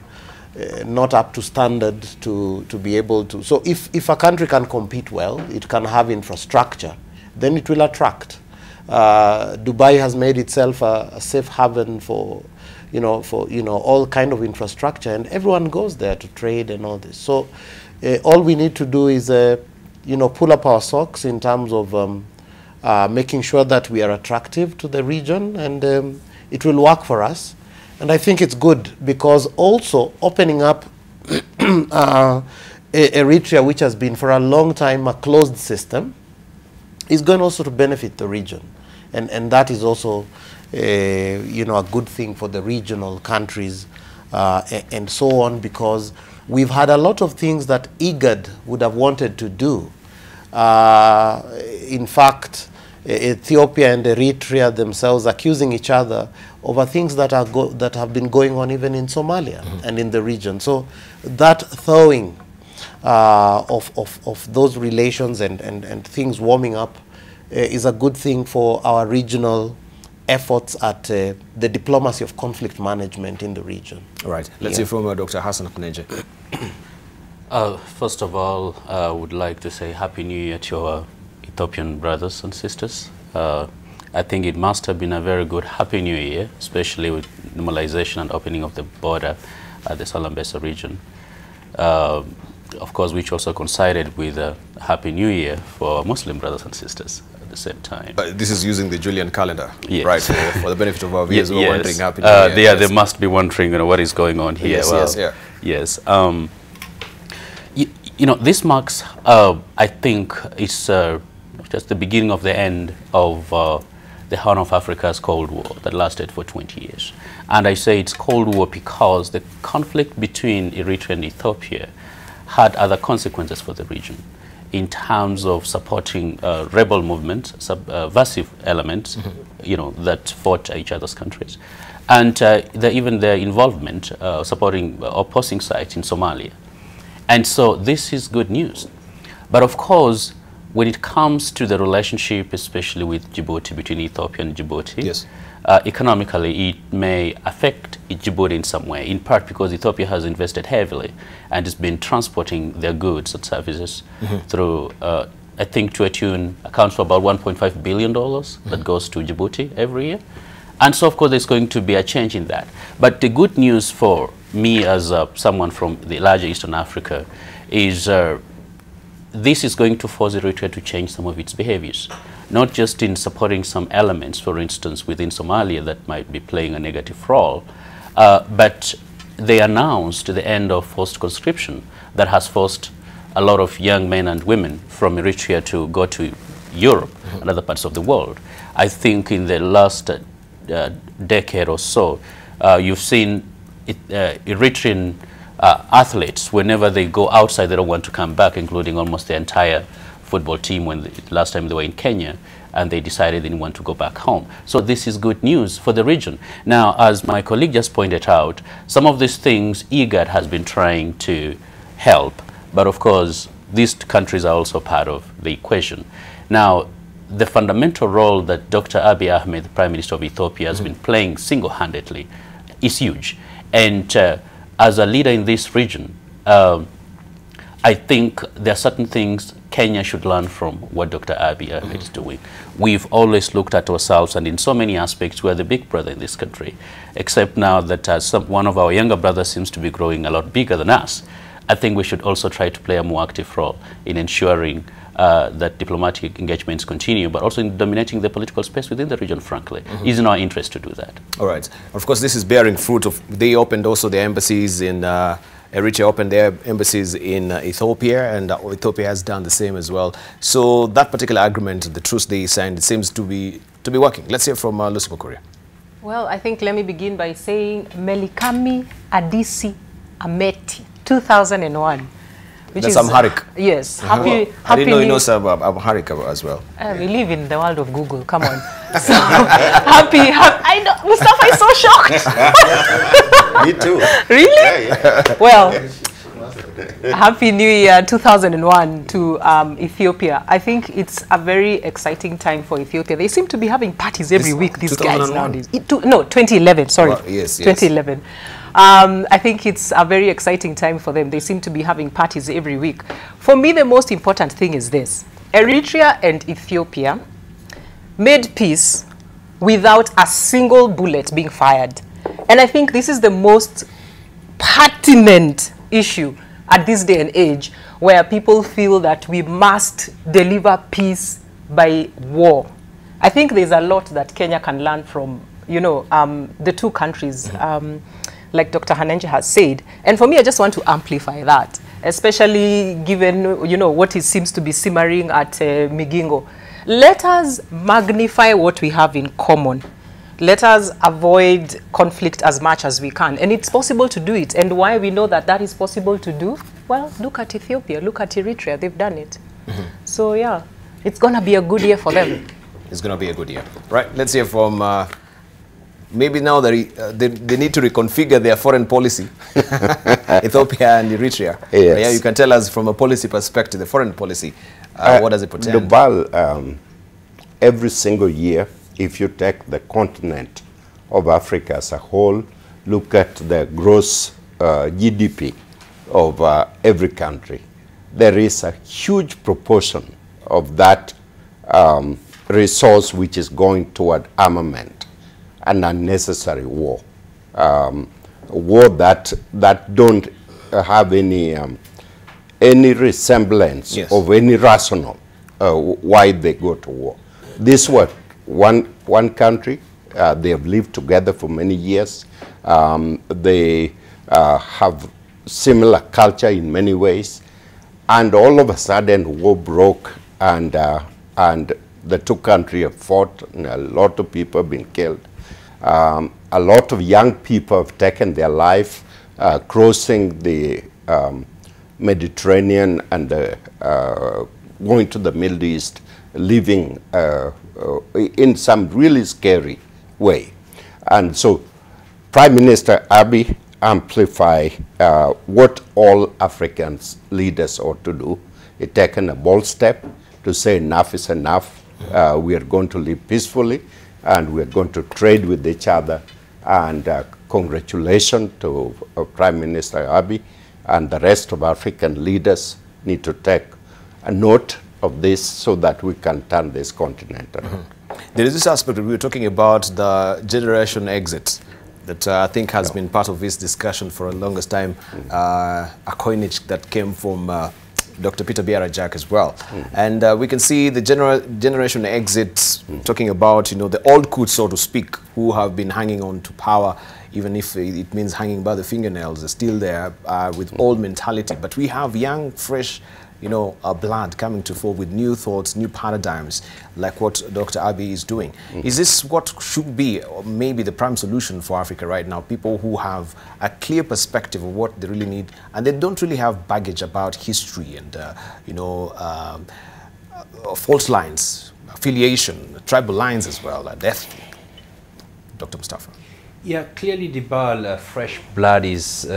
not up to standard to be able to. So if a country can compete well, it can have infrastructure, then it will attract. Dubai has made itself a safe haven for all kind of infrastructure, and everyone goes there to trade and all this. So all we need to do is pull up our socks in terms of making sure that we are attractive to the region, and it will work for us. And I think it's good, because also opening up Eritrea, which has been for a long time a closed system, is going also to benefit the region, and that is also a good thing for the regional countries and so on, because we've had a lot of things that IGAD would have wanted to do. In fact, Ethiopia and Eritrea themselves accusing each other over things that have been going on even in Somalia and in the region. So that thawing of those relations and things warming up is a good thing for our regional efforts at the diplomacy of conflict management in the region. All right. Let's hear from Dr. Hassan Akneje. First of all, I would like to say Happy New Year to our Ethiopian brothers and sisters. I think it must have been a very good Happy New Year, especially with normalization and opening of the border at the Salambesa region. Of course, which also coincided with a Happy New Year for our Muslim brothers and sisters at the same time. This is using the Julian calendar, yes. Right? For the benefit of our viewers who are wondering, Happy New Year. Yes. They must be wondering, what is going on here. Yes. This marks, I think, it's just the beginning of the end of the Horn of Africa's Cold War that lasted for 20 years. And I say it's Cold War because the conflict between Eritrea and Ethiopia had other consequences for the region. in terms of supporting rebel movements, subversive elements, you know, that fought each other's countries, and even their involvement supporting opposing sides in Somalia. And so this is good news. But of course, when it comes to the relationship, especially with Djibouti, between Ethiopia and Djibouti, yes. Economically, it may affect Djibouti in some way, in part because Ethiopia has invested heavily and has been transporting their goods and services through, I think to a tune, accounts for about $1.5 billion that goes to Djibouti every year. And so, of course, there's going to be a change in that. But the good news for me as someone from the larger Eastern Africa is this is going to force Eritrea to change some of its behaviors, not just in supporting some elements, for instance, within Somalia that might be playing a negative role, but they announced the end of forced conscription that has forced a lot of young men and women from Eritrea to go to Europe and other parts of the world. I think in the last decade or so, you've seen Eritrean athletes, whenever they go outside, they don't want to come back, including almost the entire football team when last time they were in Kenya, and they decided they didn't want to go back home. So this is good news for the region. Now, as my colleague just pointed out, some of these things IGAD has been trying to help, but of course, these countries are also part of the equation. Now, the fundamental role that Dr. Abiy Ahmed, the Prime Minister of Ethiopia, has been playing single-handedly is huge. And as a leader in this region, I think there are certain things Kenya should learn from what Dr. Abiy Ahmed is doing. We've always looked at ourselves, and in so many aspects, we're the big brother in this country, except now that one of our younger brothers seems to be growing a lot bigger than us. I think we should also try to play a more active role in ensuring that diplomatic engagements continue, but also in dominating the political space within the region, frankly. It's in our interest to do that. All right. Of course, this is bearing fruit. They opened also their embassies in Eritrea, opened their embassies in Ethiopia, and Ethiopia has done the same as well. So that particular agreement, the truce they signed, it seems to be working. Let's hear from Lucy Korea. Well, I think let me begin by saying Melikami Adisi Ameti, 2001. That's Amharic. Yes. I didn't know you know some Amharic as well. We live in the world of Google. Come on. So happy. I know. Mustafa is so shocked. Me too. Really? Yeah. Well, Happy New Year 2001 to Ethiopia. I think it's a very exciting time for Ethiopia. They seem to be having parties every week, these guys nowadays. No, 2011, sorry. Well, yes. 2011. I think it's a very exciting time for them. They seem to be having parties every week. For me, the most important thing is this. Eritrea and Ethiopia made peace without a single bullet being fired. And I think this is the most pertinent issue at this day and age, where people feel that we must deliver peace by war. I think there's a lot that Kenya can learn from, you know, the two countries, like Dr. Hanenje has said. And for me, I just want to amplify that, especially given, you know, what it seems to be simmering at Migingo. Let us magnify what we have in common. Let us avoid conflict as much as we can. And it's possible to do it. And why we know that that is possible to do? Well, look at Ethiopia, look at Eritrea, they've done it. So yeah, it's going to be a good year for them. It's going to be a good year. Right, let's hear from, maybe now that they need to reconfigure their foreign policy, Ethiopia and Eritrea. Yes. Yeah, you can tell us from a policy perspective, the foreign policy, what does it portend? Debarl, every single year, if you take the continent of Africa as a whole, look at the gross GDP of every country, there is a huge proportion of that resource which is going toward armament and unnecessary war. War that don't have any resemblance of any rationale why they go to war. This was one country. They have lived together for many years. They have similar culture in many ways, and all of a sudden war broke, and the two countries have fought, and a lot of people have been killed. A lot of young people have taken their life crossing the Mediterranean and going to the Middle East, living in some really scary way. And so Prime Minister Abiy amplify what all African leaders ought to do. He's taken a bold step to say enough is enough. We are going to live peacefully and we are going to trade with each other. And congratulations to Prime Minister Abiy, and the rest of African leaders need to take a note of this so that we can turn this continent around. There is this aspect that we were talking about, the generation exit, that I think has been part of this discussion for the longest time, a coinage that came from Dr. Peter Biara Jack as well. And we can see the generation exit, talking about, you know, the old could, so to speak, who have been hanging on to power, even if it means hanging by the fingernails, are still there with old mentality. But we have young, fresh, you know, blood coming to fore with new thoughts, new paradigms, like what Dr. Abiy is doing. Is this what should be, or maybe the prime solution for Africa right now? People who have a clear perspective of what they really need, and they don't really have baggage about history and, you know, fault lines, affiliation, tribal lines as well, death. Dr. Mustafa. Yeah, clearly, Debarl, fresh blood is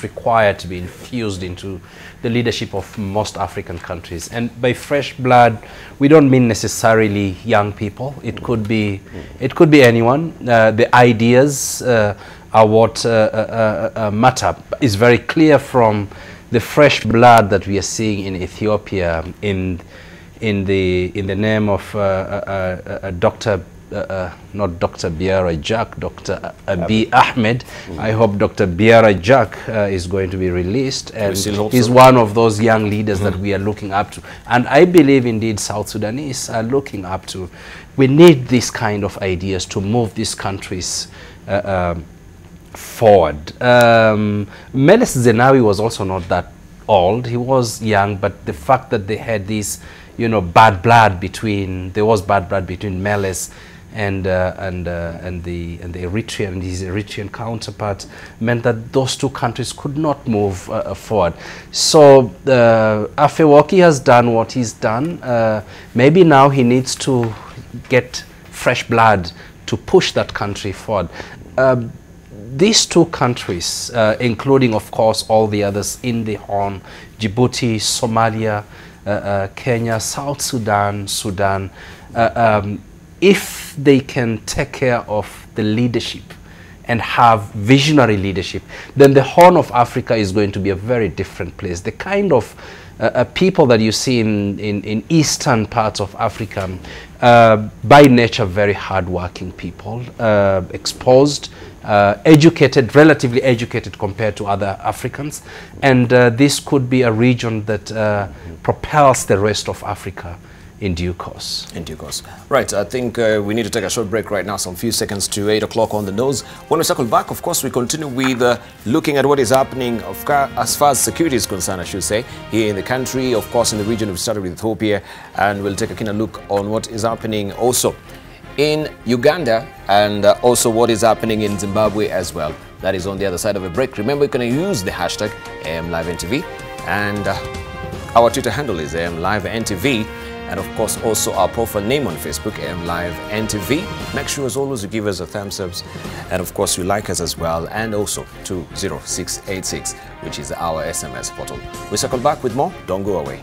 required to be infused into the leadership of most African countries. And by fresh blood, we don't mean necessarily young people. It could be anyone. The ideas are what matter. It's very clear from the fresh blood that we are seeing in Ethiopia in the name of Dr. Not Dr. Biara Jack, Dr. Abiy Ahmed. I hope Dr. Biara Jack is going to be released, and he's one of those young leaders that we are looking up to. And I believe indeed South Sudanese are looking up to. We need this kind of ideas to move these countries forward. Meles Zenawi was also not that old. He was young, but the fact that they had this, you know, bad blood between, there was bad blood between Meles and his Eritrean counterpart, meant that those two countries could not move forward. So Afewerki has done what he's done. Maybe now he needs to get fresh blood to push that country forward. These two countries, including of course all the others in the Horn, Djibouti, Somalia, Kenya, South Sudan, if they can take care of the leadership and have visionary leadership, then the Horn of Africa is going to be a very different place. The kind of people that you see in eastern parts of Africa, by nature very hardworking people, exposed, educated, relatively educated compared to other Africans, and this could be a region that propels the rest of Africa in due course. In due course. Right, I think we need to take a short break right now, some few seconds to 8 o'clock on the nose. When we circle back, of course, we continue with looking at what is happening as far as security is concerned, I should say, here in the country, of course, in the region. We've started with Ethiopia, and we'll take a keener look on what is happening also in Uganda, and also what is happening in Zimbabwe as well. That is on the other side of a break. Remember, you can use the hashtag AMLiveNTV, and our Twitter handle is AMLiveNTV. And of course, also our profile name on Facebook, AMLiveNTV. Make sure, as always, you give us a thumbs up. And of course, you like us as well. And also 20686, which is our SMS portal. We circle back with more. Don't go away.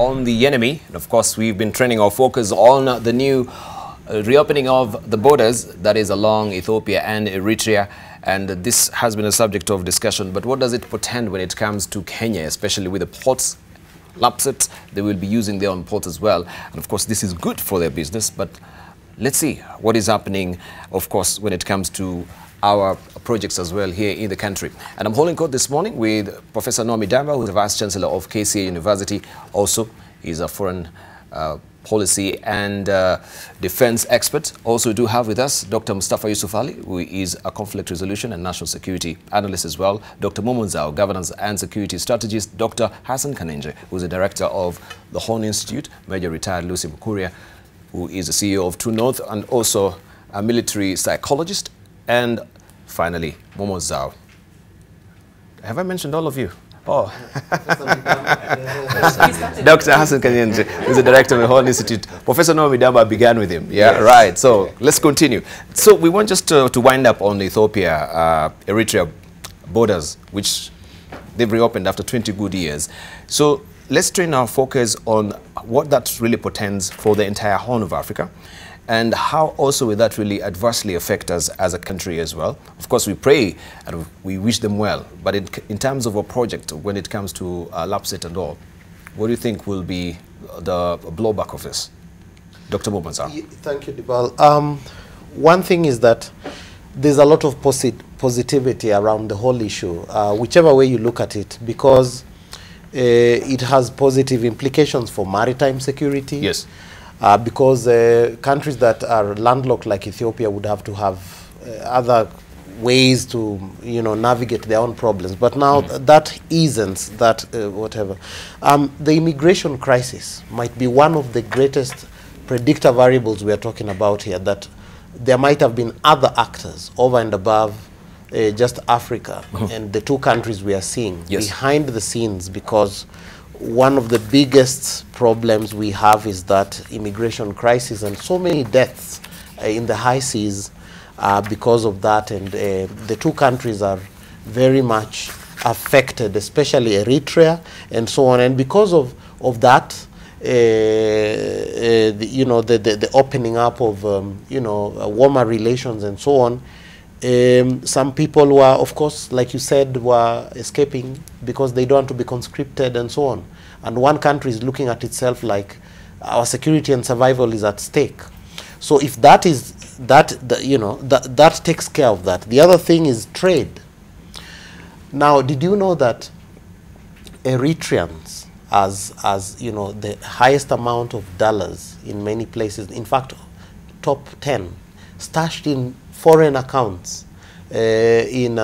on the enemy. And of course, we've been training our focus on the new reopening of the borders, that is along Ethiopia and Eritrea. And this has been a subject of discussion. But what does it portend when it comes to Kenya, especially with the ports, lapsets they will be using their own ports as well? And of course, this is good for their business. But let's see what is happening, of course, when it comes to our projects as well here in the country. And I'm holding court this morning with Professor Nomi Damba, who is the Vice Chancellor of KCA University. Also, he's a foreign policy and defense expert. Also do have with us Dr. Mustafa Yusuf Ali, who is a conflict resolution and national security analyst as well. Dr. Momonzao, governance and security strategist. Dr. Hassan Kanenje, who is the director of the Horn Institute. Major retired Lucy Mukuria, who is the CEO of True North and also a military psychologist. And finally, Momonzao. Have I mentioned all of you? Oh, Dr. Hassan Kanyenje, who's the director of the Horn Institute. Professor Nomi Damba began with him. Yeah, yes. Right. So let's continue. So we want just to wind up on the Ethiopia-Eritrea borders, which they've reopened after 20 good years. So let's turn our focus on what that really portends for the entire Horn of Africa, and how also will that really adversely affect us as a country as well. Of course, we pray and we wish them well, but in terms of a project, when it comes to LAPSET and all, what do you think will be the blowback of this? Dr. Momonzao. Thank you, Debarl. One thing is that there's a lot of positivity around the whole issue, whichever way you look at it, because it has positive implications for maritime security. Yes. Because countries that are landlocked like Ethiopia would have to have other ways to, navigate their own problems. But now that isn't that whatever. The immigration crisis might be one of the greatest predictor variables we are talking about here, that there might have been other actors over and above just Africa and the two countries we are seeing behind the scenes, because one of the biggest problems we have is that immigration crisis, and so many deaths in the high seas because of that. And the two countries are very much affected, especially Eritrea and so on. And because of that, the opening up of warmer relations and so on, some people were, of course, like you said, were escaping because they don't want to be conscripted and so on. And one country is looking at itself like our security and survival is at stake. So if that is, that takes care of that. The other thing is trade. Now, did you know that Eritreans, as the highest amount of dollars in many places, in fact, top 10, stashed in foreign accounts in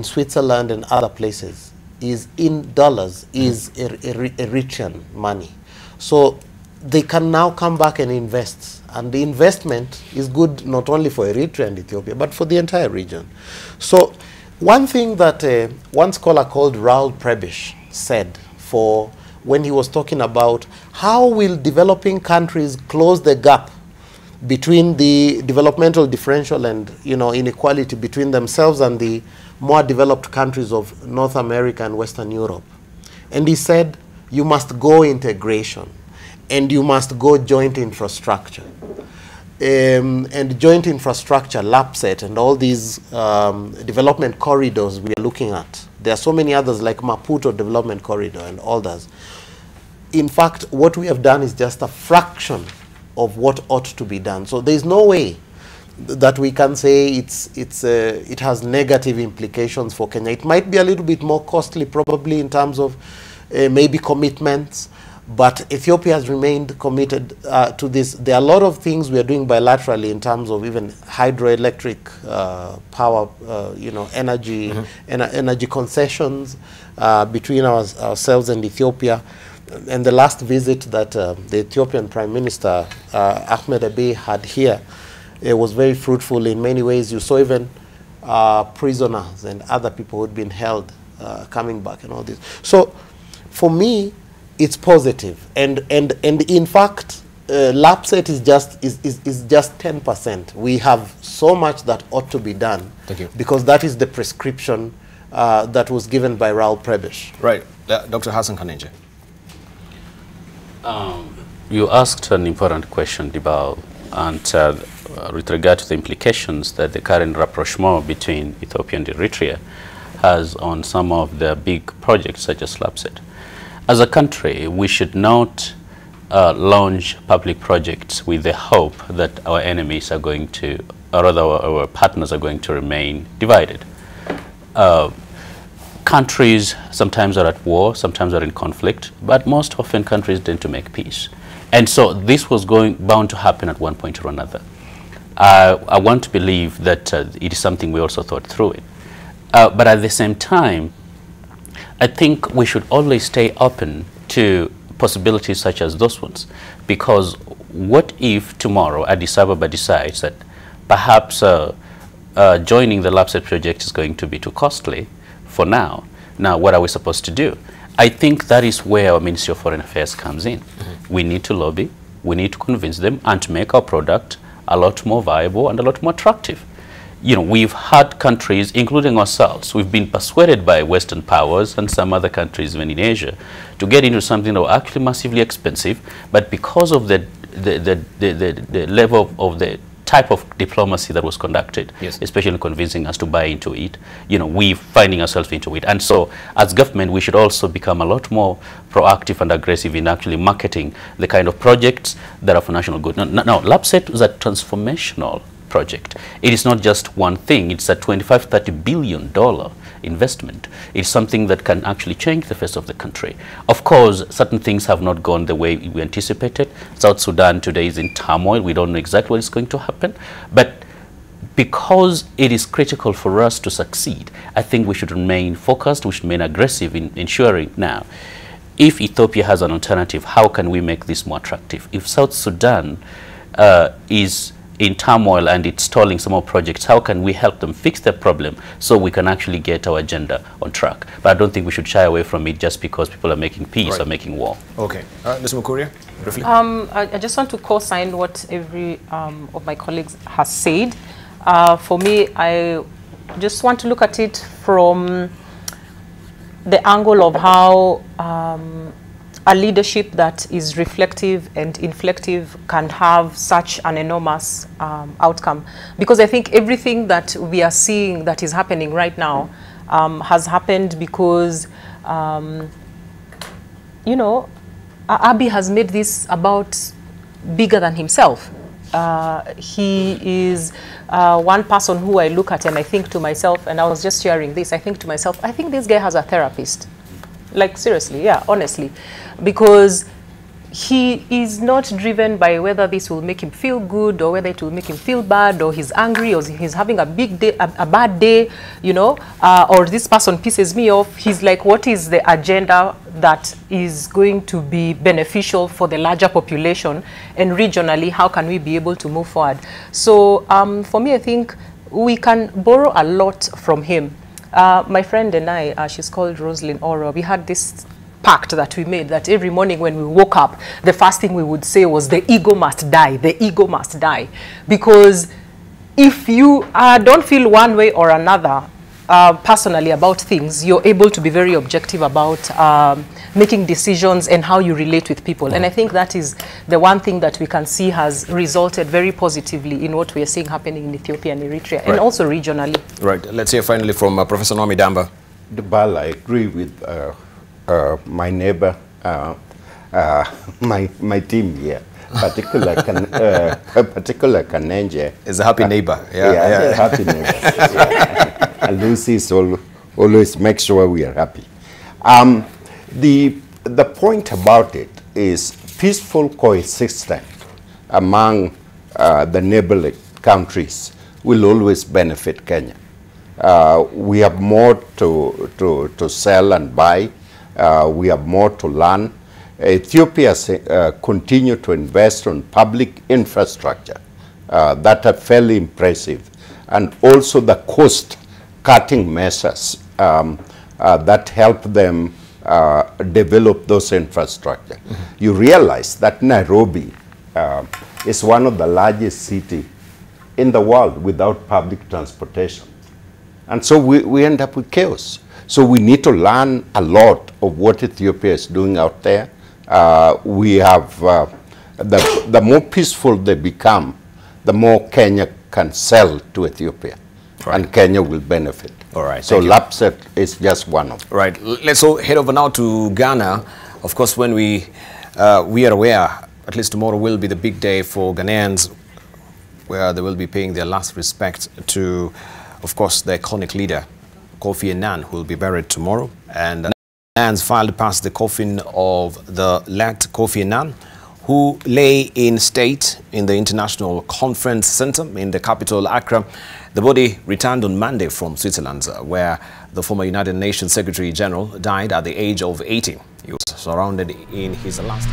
Switzerland and other places, is in dollars, is Eritrean money. So they can now come back and invest. And the investment is good not only for Eritrea and Ethiopia, but for the entire region. So one thing that one scholar called Raul Prebisch said when he was talking about how will developing countries close the gap between the developmental differential and inequality between themselves and the more developed countries of North America and Western Europe. And he said, you must go integration and you must go joint infrastructure. And joint infrastructure, LAPSET, and all these development corridors we are looking at. There are so many others like Maputo Development Corridor and all those. In fact, what we have done is just a fraction of what ought to be done. So there is no way that we can say it has negative implications for Kenya. It might be a little bit more costly probably in terms of maybe commitments, but Ethiopia has remained committed to this. There are a lot of things we are doing bilaterally in terms of even hydroelectric power, energy, energy concessions between ourselves and Ethiopia. And the last visit that the Ethiopian Prime Minister Ahmed Abiy had here, it was very fruitful in many ways. You saw even prisoners and other people who had been held coming back and all this. So for me, it's positive. And in fact, LAPSET is just 10%. We have so much that ought to be done. Thank you. Because that is the prescription that was given by Raul Prebisch. Right. Dr. Hassan Kanenje. You asked an important question, Debarl, and with regard to the implications that the current rapprochement between Ethiopia and Eritrea has on some of the big projects such as LAPSET. As a country, we should not launch public projects with the hope that our enemies are going to, or rather our partners are going to remain divided. Countries sometimes are at war, sometimes are in conflict, but most often countries tend to make peace. And so this was bound to happen at one point or another. I want to believe that it is something we also thought through it. But at the same time, I think we should always stay open to possibilities such as those ones. Because what if tomorrow Addis Ababa decides that perhaps joining the LAPSET project is going to be too costly for now? Now, what are we supposed to do? I think that is where our Ministry of Foreign Affairs comes in. We need to lobby, we need to convince them, and to make our product a lot more viable and a lot more attractive. You know, we've had countries, including ourselves, we've been persuaded by Western powers and some other countries, even in Asia, to get into something that was actually massively expensive, but because of the level of the type of diplomacy that was conducted, yes, especially in convincing us to buy into it, you know, we're finding ourselves into it. And so, as government, we should also become a lot more proactive and aggressive in actually marketing the kind of projects that are for national good. Now, LAPSET was a transformational project. It is not just one thing. It's a $25–30 billion investment. It's something that can actually change the face of the country. Of course, certain things have not gone the way we anticipated. South Sudan today is in turmoil. We don't know exactly what is going to happen. But because it is critical for us to succeed, I think we should remain focused, we should remain aggressive in ensuring now, if Ethiopia has an alternative, how can we make this more attractive? If South Sudan is in turmoil and it's stalling some more projects, how can we help them fix their problem so we can actually get our agenda on track? But I don't think we should shy away from it just because people are making peace or making war. Okay. Ms. Mukuria, briefly. I just want to co-sign what every of my colleagues has said. For me, I just want to look at it from the angle of how a leadership that is reflective and inflective can have such an enormous outcome. Because I think everything that we are seeing that is happening right now has happened because, you know, Abiy has made this about bigger than himself. He is one person who I look at and I think to myself, and I was just sharing this, I think to myself, I think this guy has a therapist. Like, seriously, yeah, honestly. Because he is not driven by whether this will make him feel good or whether it will make him feel bad or he's angry or he's having a big day, a bad day, you know, or this person pisses me off. He's like, what is the agenda that is going to be beneficial for the larger population, and regionally, how can we be able to move forward? So for me, I think we can borrow a lot from him. My friend and I, she's called Roslyn Oro, we had this pact that we made that every morning when we woke up, the first thing we would say was, the ego must die, the ego must die. Because if you don't feel one way or another personally about things, you're able to be very objective about making decisions and how you relate with people. And I think that is the one thing that we can see has resulted very positively in what we are seeing happening in Ethiopia and Eritrea, and also regionally. Right. Let's hear finally from Professor Naomi Damba. Debarl, I agree with my neighbor, my team here, particular Kanenje. Is a happy neighbor. Yeah, happy neighbor. Yeah. And Lucy always make sure we are happy. The point about it is peaceful coexistence among the neighboring countries will always benefit Kenya. We have more to sell and buy. We have more to learn. Ethiopia continue to invest on public infrastructure that are fairly impressive, and also the cost-cutting measures that help them develop those infrastructure. Mm-hmm. You realize that Nairobi is one of the largest cities in the world without public transportation. And so we end up with chaos. So we need to learn a lot of what Ethiopia is doing out there we have, the more peaceful they become, the more Kenya can sell to Ethiopia, and Kenya will benefit. All right. So LAPSET is just one of them. Right. Let's all head over now to Ghana. Of course, when we are aware, at least tomorrow will be the big day for Ghanaians, where they will be paying their last respect to, of course, the iconic leader, Kofi Annan, who will be buried tomorrow. And Ghanaians filed past the coffin of the late Kofi Annan, who lay in state in the International Conference Center in the capital, Accra. The body returned on Monday from Switzerland, where the former United Nations Secretary General died at the age of 80. He was surrounded in his last...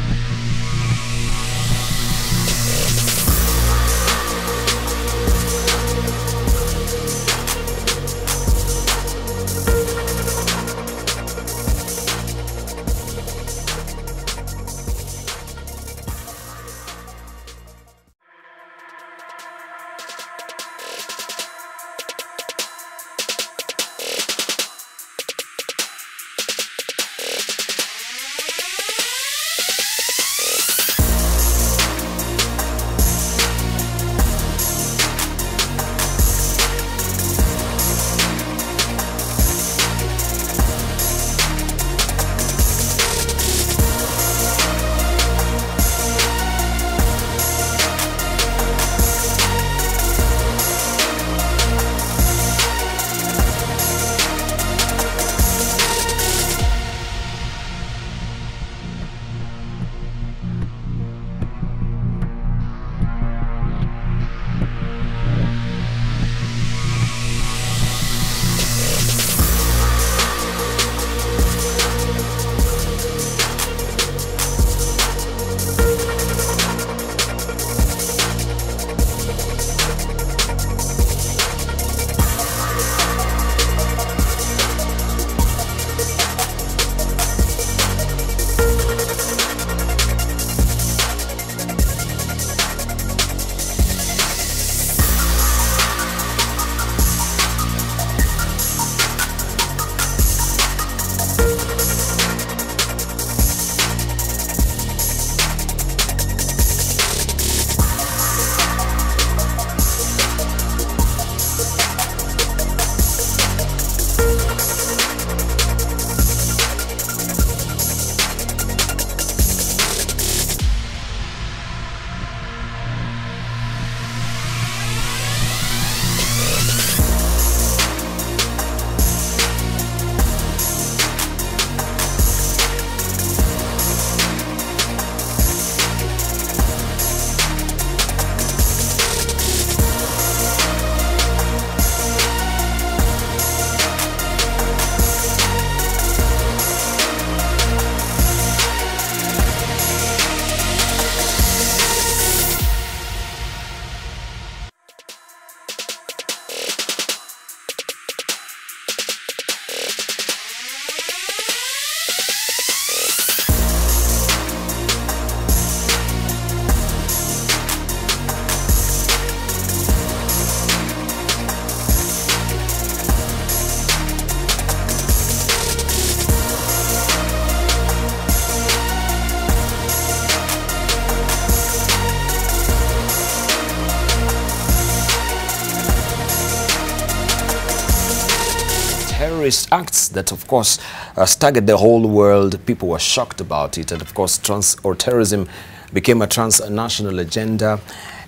terrorist acts that, of course, staggered the whole world. People were shocked about it. And, of course, terrorism became a transnational agenda.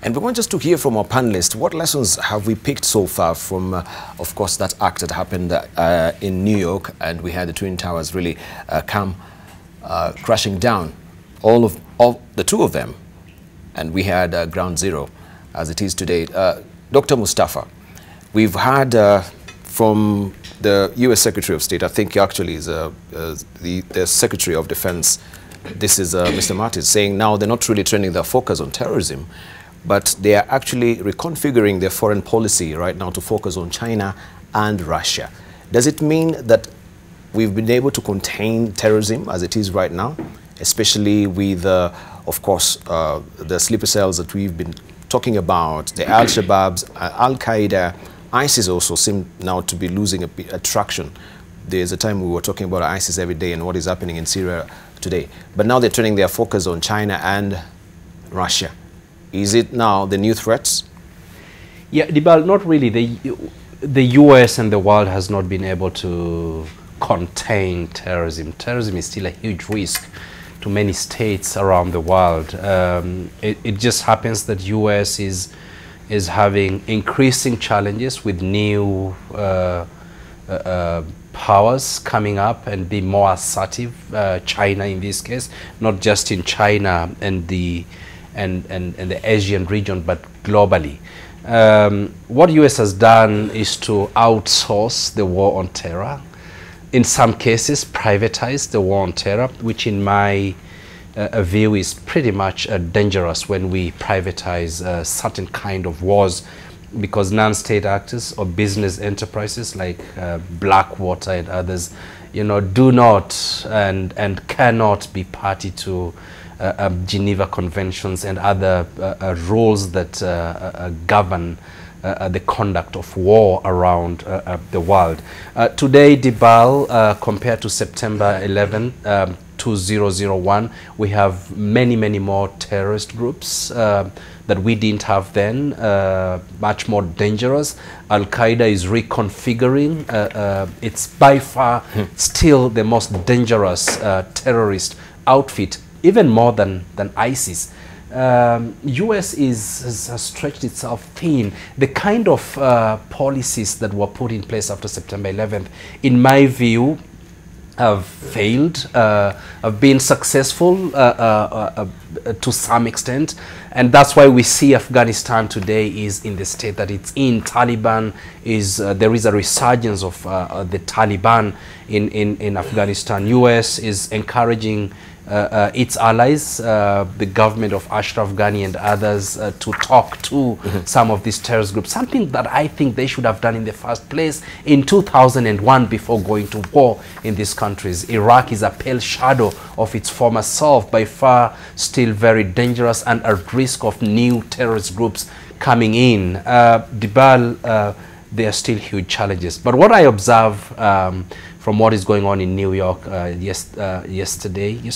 And we want just to hear from our panelists, what lessons have we picked so far from, of course, that act that happened in New York, and we had the Twin Towers really come crashing down, all the two of them, and we had ground zero as it is today. Dr. Mustafa, we've had from the U.S. Secretary of State, I think actually is the Secretary of Defense, this is Mr. Martin, saying now they're not really turning their focus on terrorism, but they are actually reconfiguring their foreign policy right now to focus on China and Russia. Does it mean that we've been able to contain terrorism as it is right now, especially with, of course, the sleeper cells that we've been talking about, the Al-Shabaabs, Al-Qaeda, ISIS also seem now to be losing a bit of traction. There's a time we were talking about ISIS every day and what is happening in Syria today. But now they're turning their focus on China and Russia. Is it now the new threats? Yeah, Debarl, not really. The US and the world has not been able to contain terrorism. Terrorism is still a huge risk to many states around the world. It just happens that US is having increasing challenges with new powers coming up and be more assertive. China in this case, not just in China and the Asian region, but globally. What US has done is to outsource the war on terror. In some cases, privatize the war on terror, which in my view is pretty much dangerous when we privatize certain kind of wars, because non-state actors or business enterprises like Blackwater and others, do not and cannot be party to Geneva Conventions and other rules that govern the conduct of war around the world. Today, Debarl, compared to September 11, 2001, we have many more terrorist groups that we didn't have then, much more dangerous. Al-Qaeda is reconfiguring. It's by far still the most dangerous terrorist outfit, even more than ISIS. US has stretched itself thin. The kind of policies that were put in place after September 11th, in my view, have failed, have been successful to some extent, and that's why we see Afghanistan today is in the state that it's in. Taliban is there is a resurgence of the Taliban in Afghanistan. US is encouraging its allies, the government of Ashraf Ghani and others, to talk to some of these terrorist groups, something that I think they should have done in the first place in 2001 before going to war in these countries. Iraq is a pale shadow of its former self, by far still very dangerous and at risk of new terrorist groups coming in. Debarl, there are still huge challenges. But what I observe from what is going on in New York yesterday is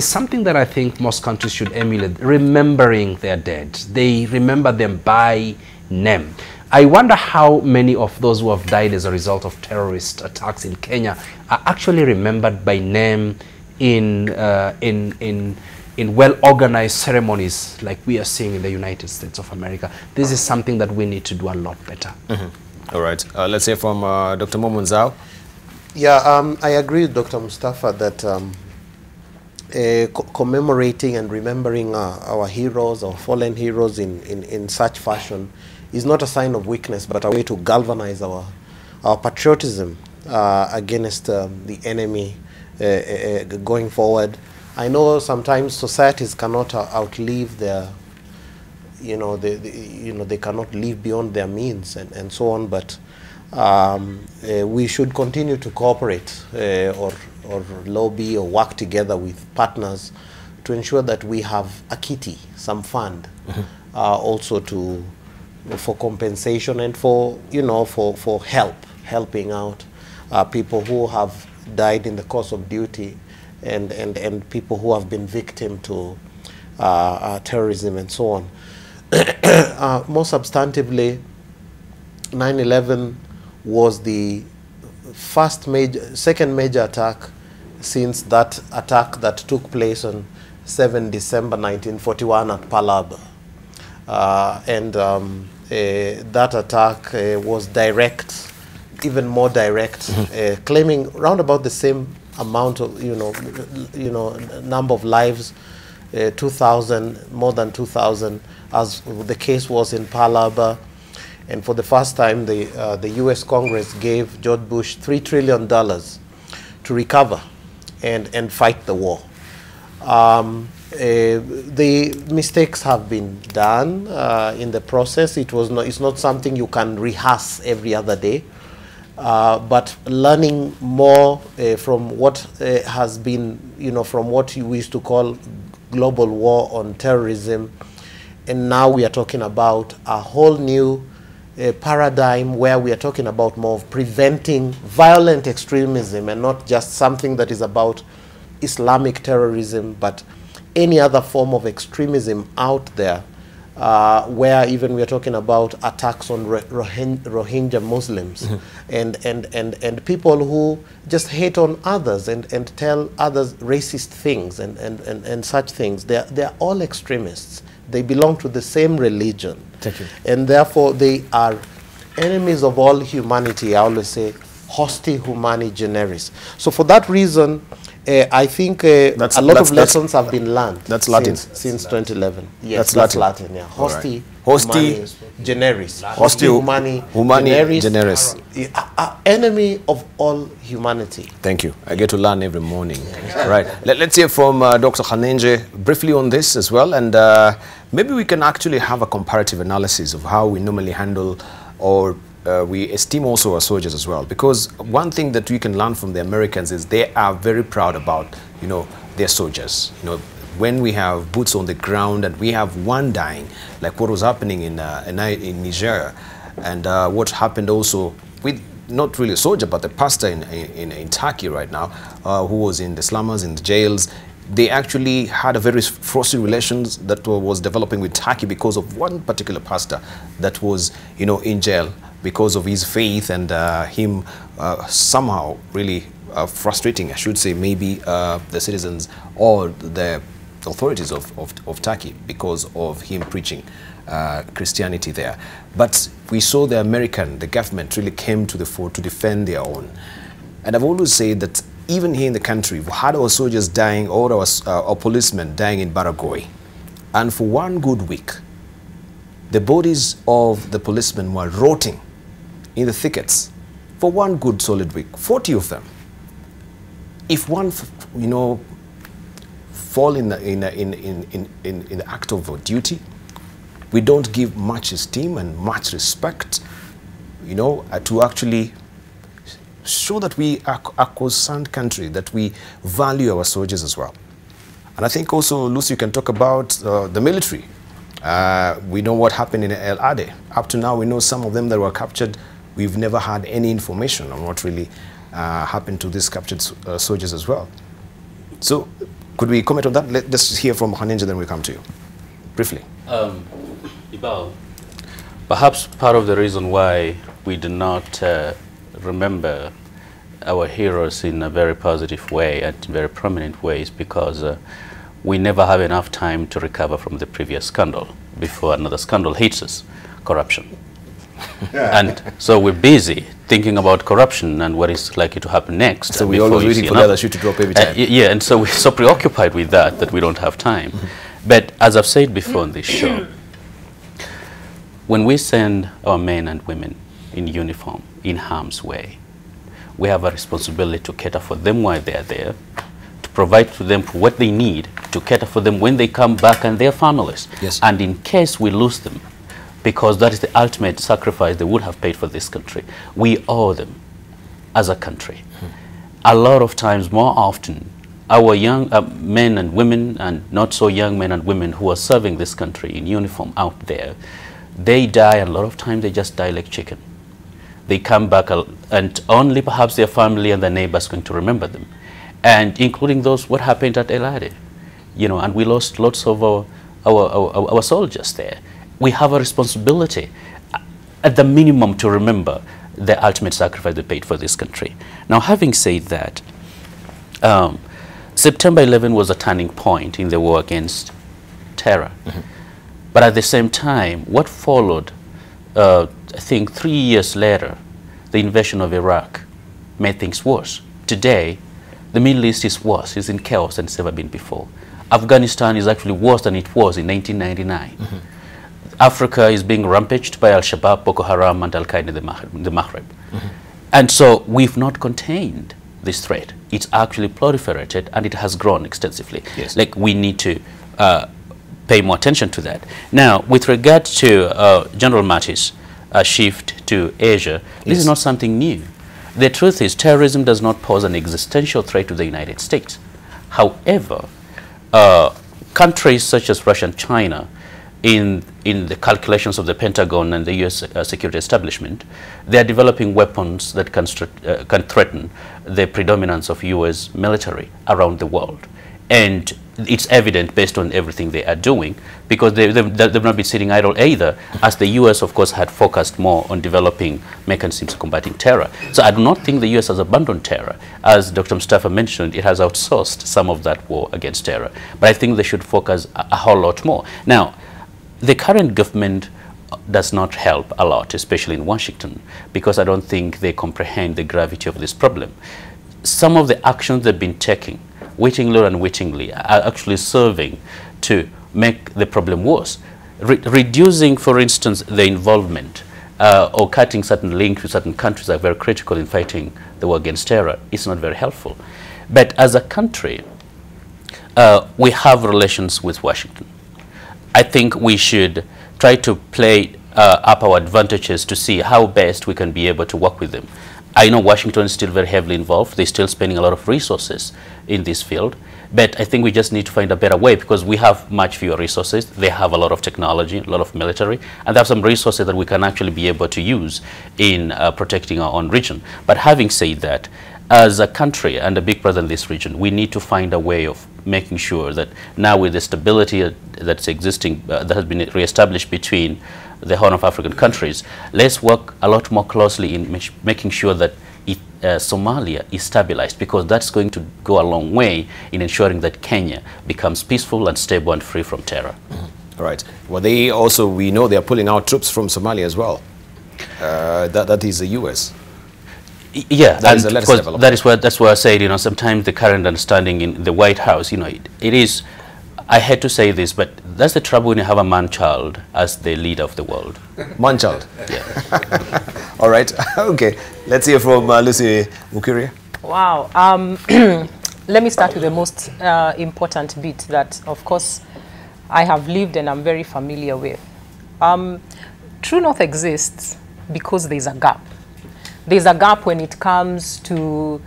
something that I think most countries should emulate, remembering their dead. They remember them by name. I wonder how many of those who have died as a result of terrorist attacks in Kenya are actually remembered by name in well-organized ceremonies like we are seeing in the United States of America. This is something that we need to do a lot better. All right. Let's hear from Dr. Momunzao. Yeah, I agree with Dr. Mustafa that commemorating and remembering our heroes, our fallen heroes in such fashion is not a sign of weakness, but a way to galvanize our patriotism against the enemy going forward. I know sometimes societies cannot outlive their, they cannot live beyond their means and so on, but we should continue to cooperate or lobby or work together with partners to ensure that we have a kitty, some fund, also for compensation and for helping out people who have died in the course of duty and people who have been victim to terrorism and so on. More substantively, 9/11 was the second major attack since that attack that took place on 7 December 1941 at Pearl Harbor. That attack was direct, even more direct, claiming round about the same amount of, number of lives, 2,000, more than 2,000, as the case was in Pearl Harbor. And for the first time, the U.S. Congress gave George Bush $3 trillion to recover and fight the war. The mistakes have been done in the process. It's not something you can rehearse every other day. But learning more from what has been, from what we used to call global war on terrorism, and now we are talking about a whole new paradigm where we are talking about more of preventing violent extremism and not just something that is about Islamic terrorism, but any other form of extremism out there, where even we are talking about attacks on Rohingya Muslims and people who just hate on others and tell others racist things and such things. They're all extremists. They belong to the same religion. Thank you. And therefore they are enemies of all humanity. I always say hosti humani generis. So for that reason, I think a lot of lessons have been learned. That's Latin. Since 2011. Yes, that's Latin. Yeah. Hosti, right. Hosti generis. Hosti humani generis. Enemy of all humanity. Thank you. I get to learn every morning. Right. Let's hear from Dr. Khanenje briefly on this as well, and maybe we can actually have a comparative analysis of how we normally handle or we esteem also our soldiers as well, because one thing that we can learn from the Americans is they are very proud about, you know, their soldiers. You know, when we have boots on the ground and we have one dying, like what was happening in Nigeria, and what happened also with not really a soldier but the pastor in Turkey right now, who was in the slummers, in the jails. They actually had a very frosty relations that was developing with Turkey because of one particular pastor that was, you know, in jail because of his faith and him somehow really frustrating, I should say, maybe the citizens or the authorities of Turkey because of him preaching Christianity there. But we saw the government really came to the fore to defend their own. And I've always said that even here in the country, we had our soldiers dying or our policemen dying in Baragoy. And for one good week, the bodies of the policemen were rotting in the thickets for one good solid week, 40 of them. If one, you know, fall in the act of duty, we don't give much esteem and much respect, you know, to actually show that we are a concerned country, that we value our soldiers as well. And I think also, Lucy, you can talk about the military. We know what happened in El Ade. Up to now, we know some of them that were captured. We've never had any information on what really happened to these captured soldiers as well. So, could we comment on that? Let's hear from Khanenje, then we'll come to you. Briefly. Debarl, perhaps part of the reason why we do not remember our heroes in a very positive way and very prominent way is because we never have enough time to recover from the previous scandal before another scandal hits us, corruption. And so we're busy thinking about corruption and what is likely to happen next. So we're always waiting for the other shoe to drop every time. Yeah, and so we're so preoccupied with that we don't have time. But as I've said before on this show, when we send our men and women in uniform in harm's way, we have a responsibility to cater for them while they are there, to provide for them for what they need, to cater for them when they come back and their families. Yes. And in case we lose them, because that is the ultimate sacrifice they would have paid for this country, we owe them as a country. A lot of times, more often, our young men and women and not so young men and women who are serving this country in uniform out there, they die, and a lot of times they just die like chicken. They come back and only perhaps their family and their neighbors are going to remember them. And including those, what happened at El Ade, you know, and we lost lots of our soldiers there. We have a responsibility at the minimum to remember the ultimate sacrifice they paid for this country. Now, having said that, September 11 was a turning point in the war against terror. But at the same time, what followed, I think 3 years later, the invasion of Iraq made things worse. Today, the Middle East is worse, it's in chaos than it's ever been before. Afghanistan is actually worse than it was in 1999. Africa is being rampaged by Al-Shabaab, Boko Haram, and Al-Qaeda in the Maghreb. And so we've not contained this threat. It's actually proliferated and it has grown extensively. Yes. Like, we need to pay more attention to that. Now, with regard to General Mattis' shift to Asia, this is not something new. The truth is, terrorism does not pose an existential threat to the United States. However, countries such as Russia and China in the calculations of the Pentagon and the U.S. security establishment, they are developing weapons that can threaten the predominance of U.S. military around the world. And it's evident based on everything they are doing, because they've not been sitting idle either, as the U.S. of course had focused more on developing mechanisms of combating terror. So I do not think the U.S. has abandoned terror. As Dr. Mustafa mentioned, it has outsourced some of that war against terror. But I think they should focus a whole lot more. Now, the current government does not help a lot, especially in Washington, because I don't think they comprehend the gravity of this problem. Some of the actions they've been taking, wittingly or unwittingly, are actually serving to make the problem worse. Reducing, for instance, the involvement or cutting certain links with certain countries that are very critical in fighting the war against terror is not very helpful. But as a country, we have relations with Washington. I think we should try to play up our advantages to see how best we can be able to work with them. I know Washington is still very heavily involved. They're still spending a lot of resources in this field. But I think we just need to find a better way, because we have much fewer resources. They have a lot of technology, a lot of military, and they have some resources that we can actually be able to use in protecting our own region. But having said that, as a country and a big brother in this region, we need to find a way of making sure that now, with the stability that's existing, that has been reestablished between the Horn of African countries, let's work a lot more closely in making sure that Somalia is stabilized, because that's going to go a long way in ensuring that Kenya becomes peaceful and stable and free from terror. All right. Well, they also, we know they're pulling out troops from Somalia as well. That is the U.S. Yeah, that's why I said, you know, sometimes the current understanding in the White House, you know, it is, I hate to say this, but that's the trouble when you have a man-child as the leader of the world. Man-child? Yeah. All right. Okay. Let's hear from Lucy Mukiria. Wow. Let me start with the most important bit that, of course, I have lived and I'm very familiar with. True North exists because there's a gap. There's a gap when it comes to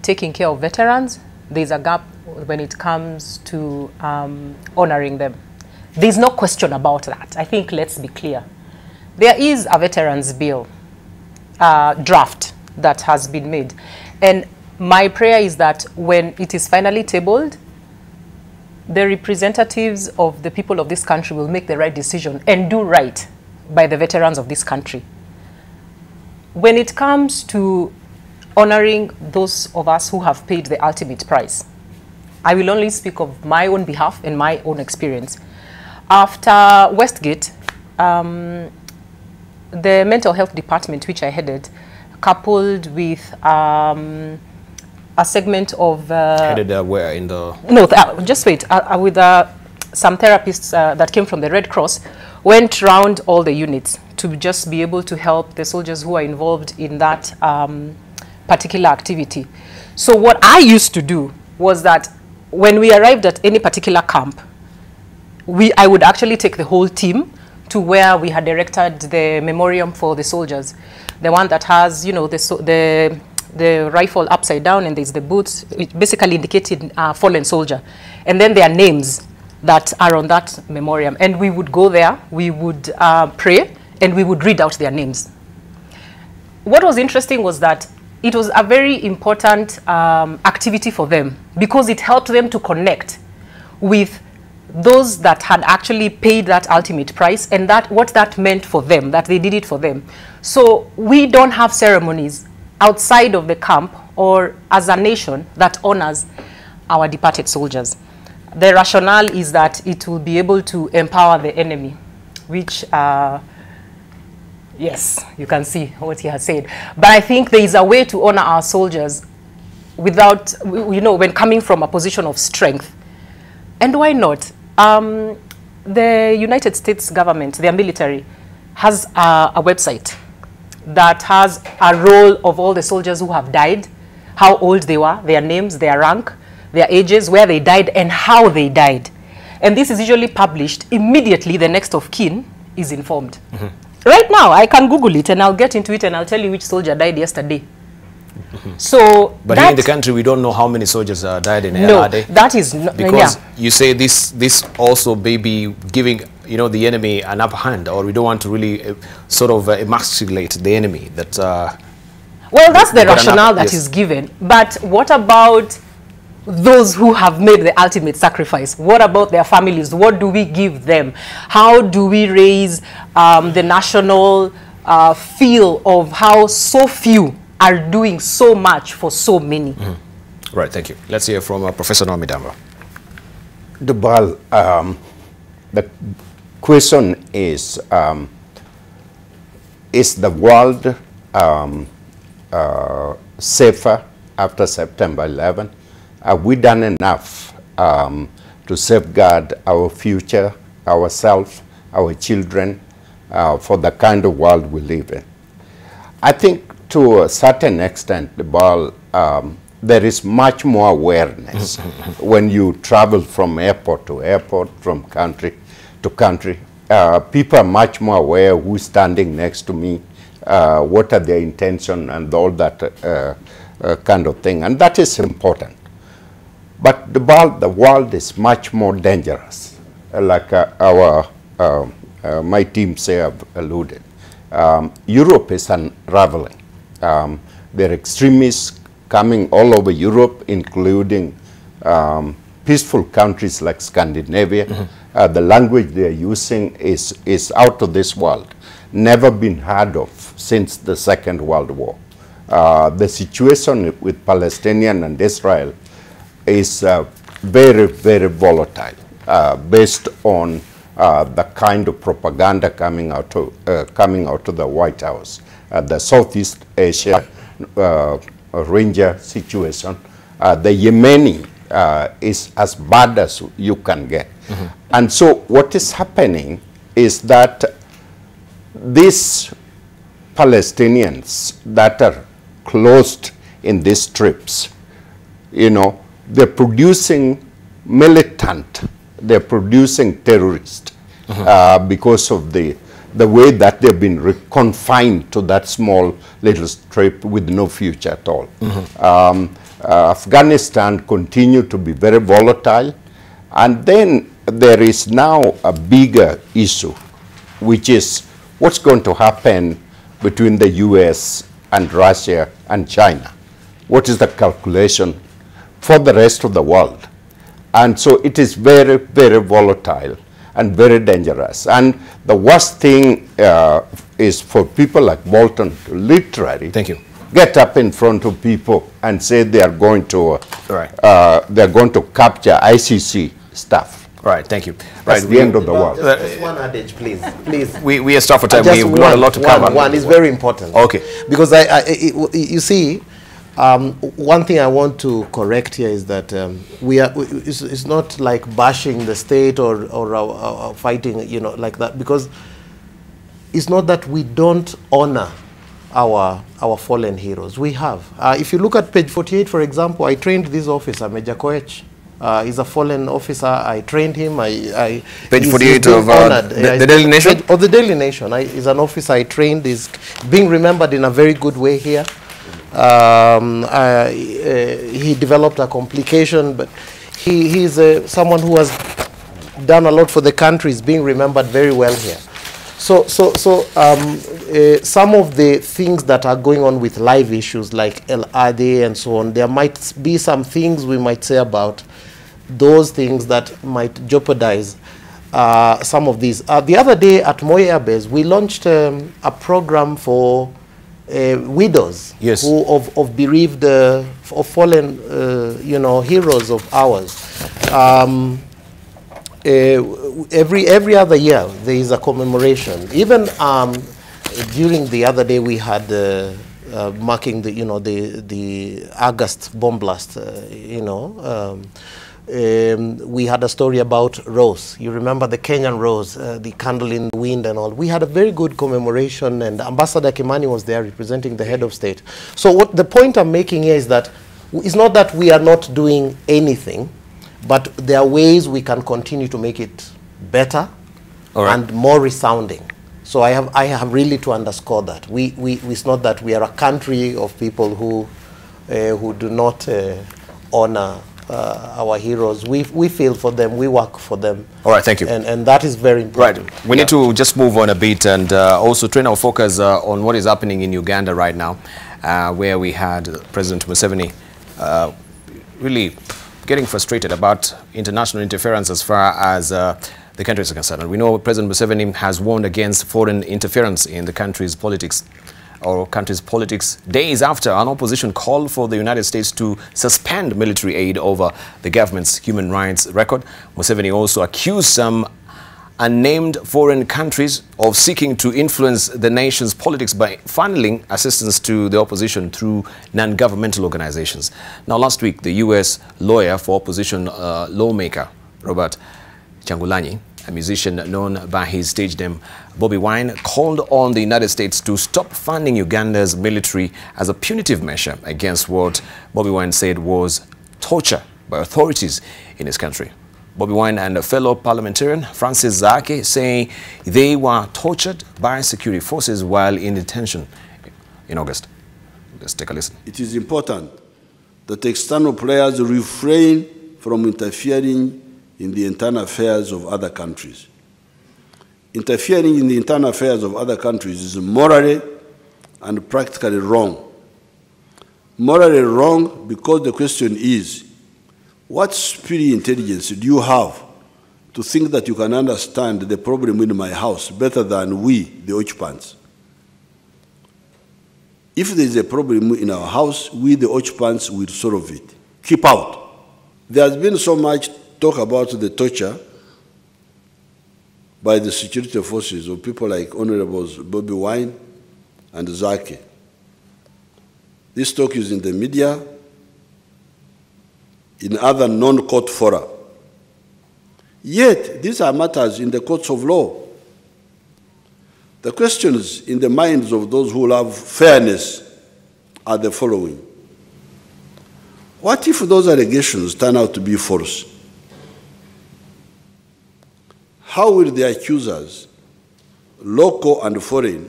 taking care of veterans. There's a gap when it comes to honoring them. There's no question about that. I think let's be clear. There is a veterans bill draft that has been made. And my prayer is that when it is finally tabled, the representatives of the people of this country will make the right decision and do right by the veterans of this country. When it comes to honoring those of us who have paid the ultimate price, I will only speak of my own behalf and my own experience. After Westgate, the mental health department, which I headed, coupled with a segment of... headed where in the... No, just wait. With some therapists that came from the Red Cross, went round all the units to just be able to help the soldiers who are involved in that particular activity. So what I used to do was that when we arrived at any particular camp, I would actually take the whole team to where we had erected the memoriam for the soldiers. The one that has, you know, the rifle upside down, and there's the boots, it basically indicated a fallen soldier. And then their names that are on that memoriam. And we would go there, we would pray, and we would read out their names. What was interesting was that it was a very important activity for them, because it helped them to connect with those that had actually paid that ultimate price, and what that meant for them, that they did it for them. So we don't have ceremonies outside of the camp or as a nation that honors our departed soldiers. The rationale is that it will be able to empower the enemy, which, yes, you can see what he has said. But I think there is a way to honor our soldiers without, you know, when coming from a position of strength. And why not? The United States government, their military, has a website that has a roll of all the soldiers who have died, how old they were, their names, their rank, their ages, where they died, and how they died. And this is usually published immediately. The next of kin is informed. Right now, I can Google it, and I'll get into it, and I'll tell you which soldier died yesterday. So, but here in the country, we don't know how many soldiers died in no, LRD. that is not, because you say this also may be giving you know, the enemy an upper hand, or we don't want to really sort of emasculate the enemy. That well, that's the rationale that is given. But what about those who have made the ultimate sacrifice? What about their families? What do we give them? How do we raise the national feel of how so few are doing so much for so many? Right, thank you. Let's hear from Professor Naomi Damba. Debarl, the question is the world safer after September 11? Have we done enough to safeguard our future, ourselves, our children, for the kind of world we live in? I think to a certain extent, Debarl, there is much more awareness when you travel from airport to airport, from country to country. People are much more aware who's standing next to me, what are their intentions, and all that kind of thing. And that is important. But the world is much more dangerous, like my team say have alluded. Europe is unraveling. There are extremists coming all over Europe, including peaceful countries like Scandinavia. The language they are using is out of this world, never been heard of since the Second World War. The situation with Palestinian and Israel is very, very volatile, based on the kind of propaganda coming out of the White House. The Southeast Asia Ranger situation, the Yemeni is as bad as you can get. And so what is happening is that these Palestinians that are closed in these strips, you know, they're producing militant, they're producing terrorists because of the way that they've been confined to that small little strip with no future at all. Afghanistan continued to be very volatile. And then there is now a bigger issue, which is what's going to happen between the US and Russia and China. What is the calculation for the rest of the world? And so it is very, very volatile and very dangerous. And the worst thing is for people like Bolton to literally get up in front of people and say they are going to capture ICC stuff. Right, thank you. That's the end of the world. Just one adage, please. We are stuck for time. We've got a lot to cover. One is very important. Okay. Because you see, one thing I want to correct here is that it's not like bashing the state or fighting, you know, like that, because it's not that we don't honor our fallen heroes. We have. If you look at page 48, for example, I trained this officer, Major Koech. He's a fallen officer. I trained him. Page 48 of the Daily Nation? Of the Daily Nation. He's an officer I trained. He's being remembered in a very good way here. He developed a complication, but he's someone who has done a lot for the country. Is being remembered very well here. So some of the things that are going on with live issues like LRD and so on, there might be some things we might say about those things that might jeopardize some of these. The other day at Moi Air Base, we launched a program for widows who of bereaved, of fallen, you know, heroes of ours. Every other year there is a commemoration. Even during the other day we had marking the, you know, the August bomb blast. You know, we had a story about Rose. You remember the Kenyan Rose, the candle in the wind and all. We had a very good commemoration, and Ambassador Kimani was there representing the head of state. So what the point I'm making here is that it's not that we are not doing anything, but there are ways we can continue to make it better and more resounding. So I have really to underscore that. It's not that we are a country of people who do not honor our heroes. We feel for them, we work for them. All right, thank you. And that is very important. Right, we need to just move on a bit and also train our focus on what is happening in Uganda right now, where we had President Museveni really getting frustrated about international interference as far as the country is concerned. And we know President Museveni has warned against foreign interference in the country's politics, days after an opposition called for the United States to suspend military aid over the government's human rights record. Museveni also accused some unnamed foreign countries of seeking to influence the nation's politics by funneling assistance to the opposition through non-governmental organizations. Now, last week, the U.S. lawyer for opposition lawmaker Robert Changulanyi, a musician known by his stage name Bobby Wine, called on the United States to stop funding Uganda's military as a punitive measure against what Bobby Wine said was torture by authorities in his country. Bobby Wine and a fellow parliamentarian, Francis Zake, say they were tortured by security forces while in detention in August. Let's take a listen. It is important that external players refrain from interfering in the internal affairs of other countries. Interfering in the internal affairs of other countries is morally and practically wrong. Morally wrong because the question is, what superior intelligence do you have to think that you can understand the problem in my house better than we, the occupants? If there is a problem in our house, we, the occupants, will solve it. Keep out. There has been so much talk about the torture by the security forces of people like Honorables Bobby Wine and Zake. This talk is in the media, in other non-court fora. Yet, these are matters in the courts of law. The questions in the minds of those who love fairness are the following. What if those allegations turn out to be false? How will the accusers, local and foreign,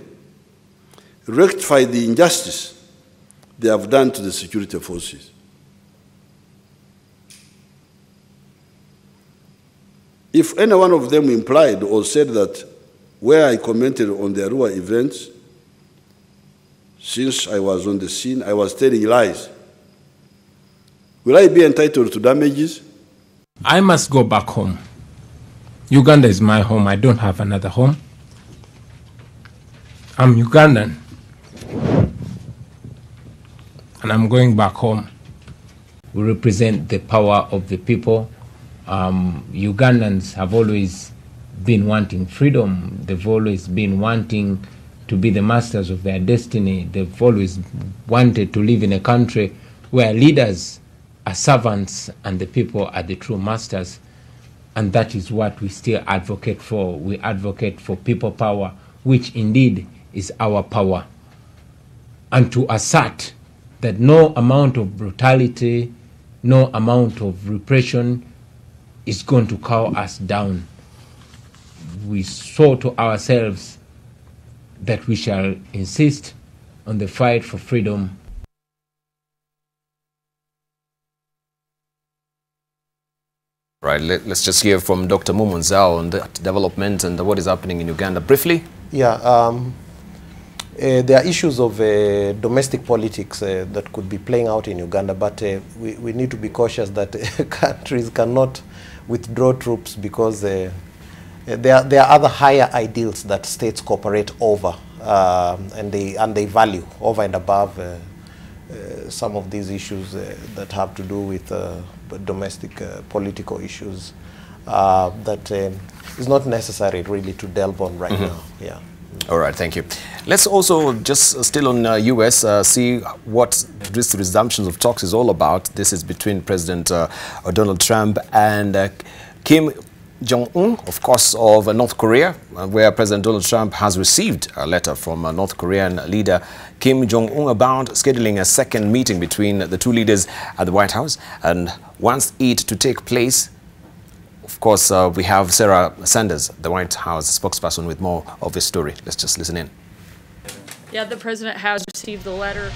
rectify the injustice they have done to the security forces? If any one of them implied or said that where I commented on the Arua events, since I was on the scene, I was telling lies, will I be entitled to damages? I must go back home. Uganda is my home. I don't have another home. I'm Ugandan. And I'm going back home. We represent the power of the people. Ugandans have always been wanting freedom. They've always been wanting to be the masters of their destiny. They've always wanted to live in a country where leaders are servants and the people are the true masters. And that is what we still advocate for. We advocate for people power, which indeed is our power. And to assert that no amount of brutality, no amount of repression is going to cow us down. We saw to ourselves that we shall insist on the fight for freedom. Right, let's just hear from Dr. Mumunzao on that development and what is happening in Uganda. Briefly? Yeah, there are issues of domestic politics that could be playing out in Uganda, but we need to be cautious that countries cannot withdraw troops because there are other higher ideals that states cooperate over and they value over and above some of these issues that have to do with domestic political issues that is not necessary really to delve on right now. Yeah. All right, thank you. Let's also just still on U.S. See what this resumption of talks is all about. This is between President Donald Trump and Kim Jong-un, of course, of North Korea, where President Donald Trump has received a letter from North Korean leader Kim Jong-un about scheduling a second meeting between the two leaders at the White House, and wants it to take place. Of course, we have Sarah Sanders, the White House spokesperson, with more of this story. Let's just listen in. Yeah, the president has received the letter.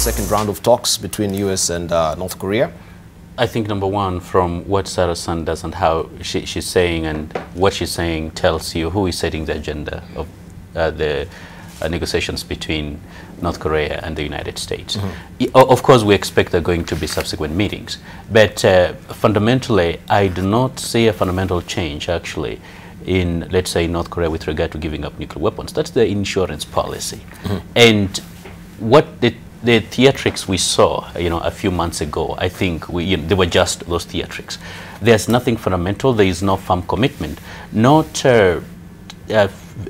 second round of talks between U.S. and North Korea? I think number one, from what Sarah Sanders and how she's saying and what she's saying tells you who is setting the agenda of the negotiations between North Korea and the United States. Of course, we expect there are going to be subsequent meetings, but fundamentally, I do not see a fundamental change actually in, let's say, North Korea with regard to giving up nuclear weapons. That's the insurance policy. And what the theatrics we saw, a few months ago, I think they were just those theatrics. There's nothing fundamental. There is no firm commitment. Not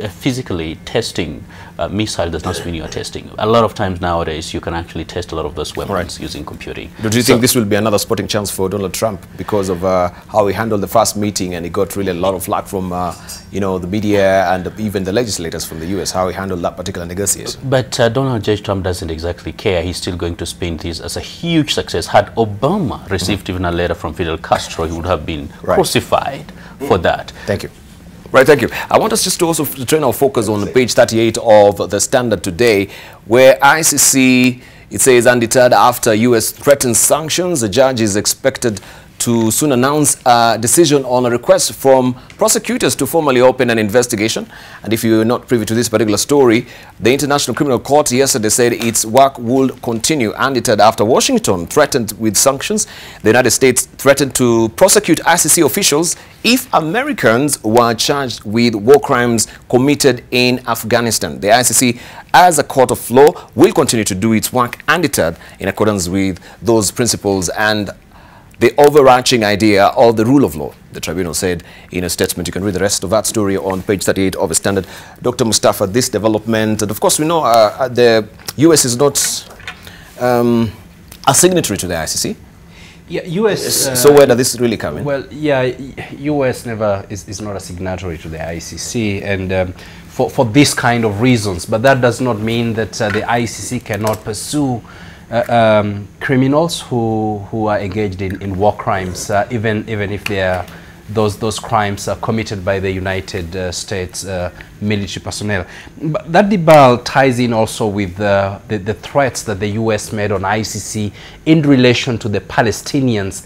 physically testing missile does not mean you are testing. A lot of times nowadays, you can actually test a lot of those weapons using computing. Do you think this will be another sporting chance for Donald Trump because of how he handled the first meeting, and he got really a lot of flack from the media and even the legislators from the U.S., how he handled that particular negotiation? But Donald J. Trump doesn't exactly care. He's still going to spin this as a huge success. Had Obama received even a letter from Fidel Castro, he would have been crucified for that. Thank you. Right, thank you. I want us just to also turn our focus on page 38 of the Standard today, where ICC, it says, undeterred after U.S. threatens sanctions, the judge is expected to soon announce a decision on a request from prosecutors to formally open an investigation. And if you're not privy to this particular story, the International Criminal Court yesterday said its work would continue undeterred after Washington threatened with sanctions. The United States threatened to prosecute ICC officials if Americans were charged with war crimes committed in Afghanistan. The ICC, as a court of law, will continue to do its work undeterred in accordance with those principles and the overarching idea of the rule of law, the tribunal said in a statement. You can read the rest of that story on page 38 of the Standard. Dr. Mustafa, this development, and of course we know the U.S. is not a signatory to the ICC. Yeah, U.S. So where does this really come in? Well, yeah, U.S. never is not a signatory to the ICC, and for this kind of reasons. But that does not mean that the ICC cannot pursue criminals who are engaged in war crimes, even if they are those crimes are committed by the United States military personnel. But that Debarl ties in also with the threats that the U.S. made on ICC in relation to the Palestinians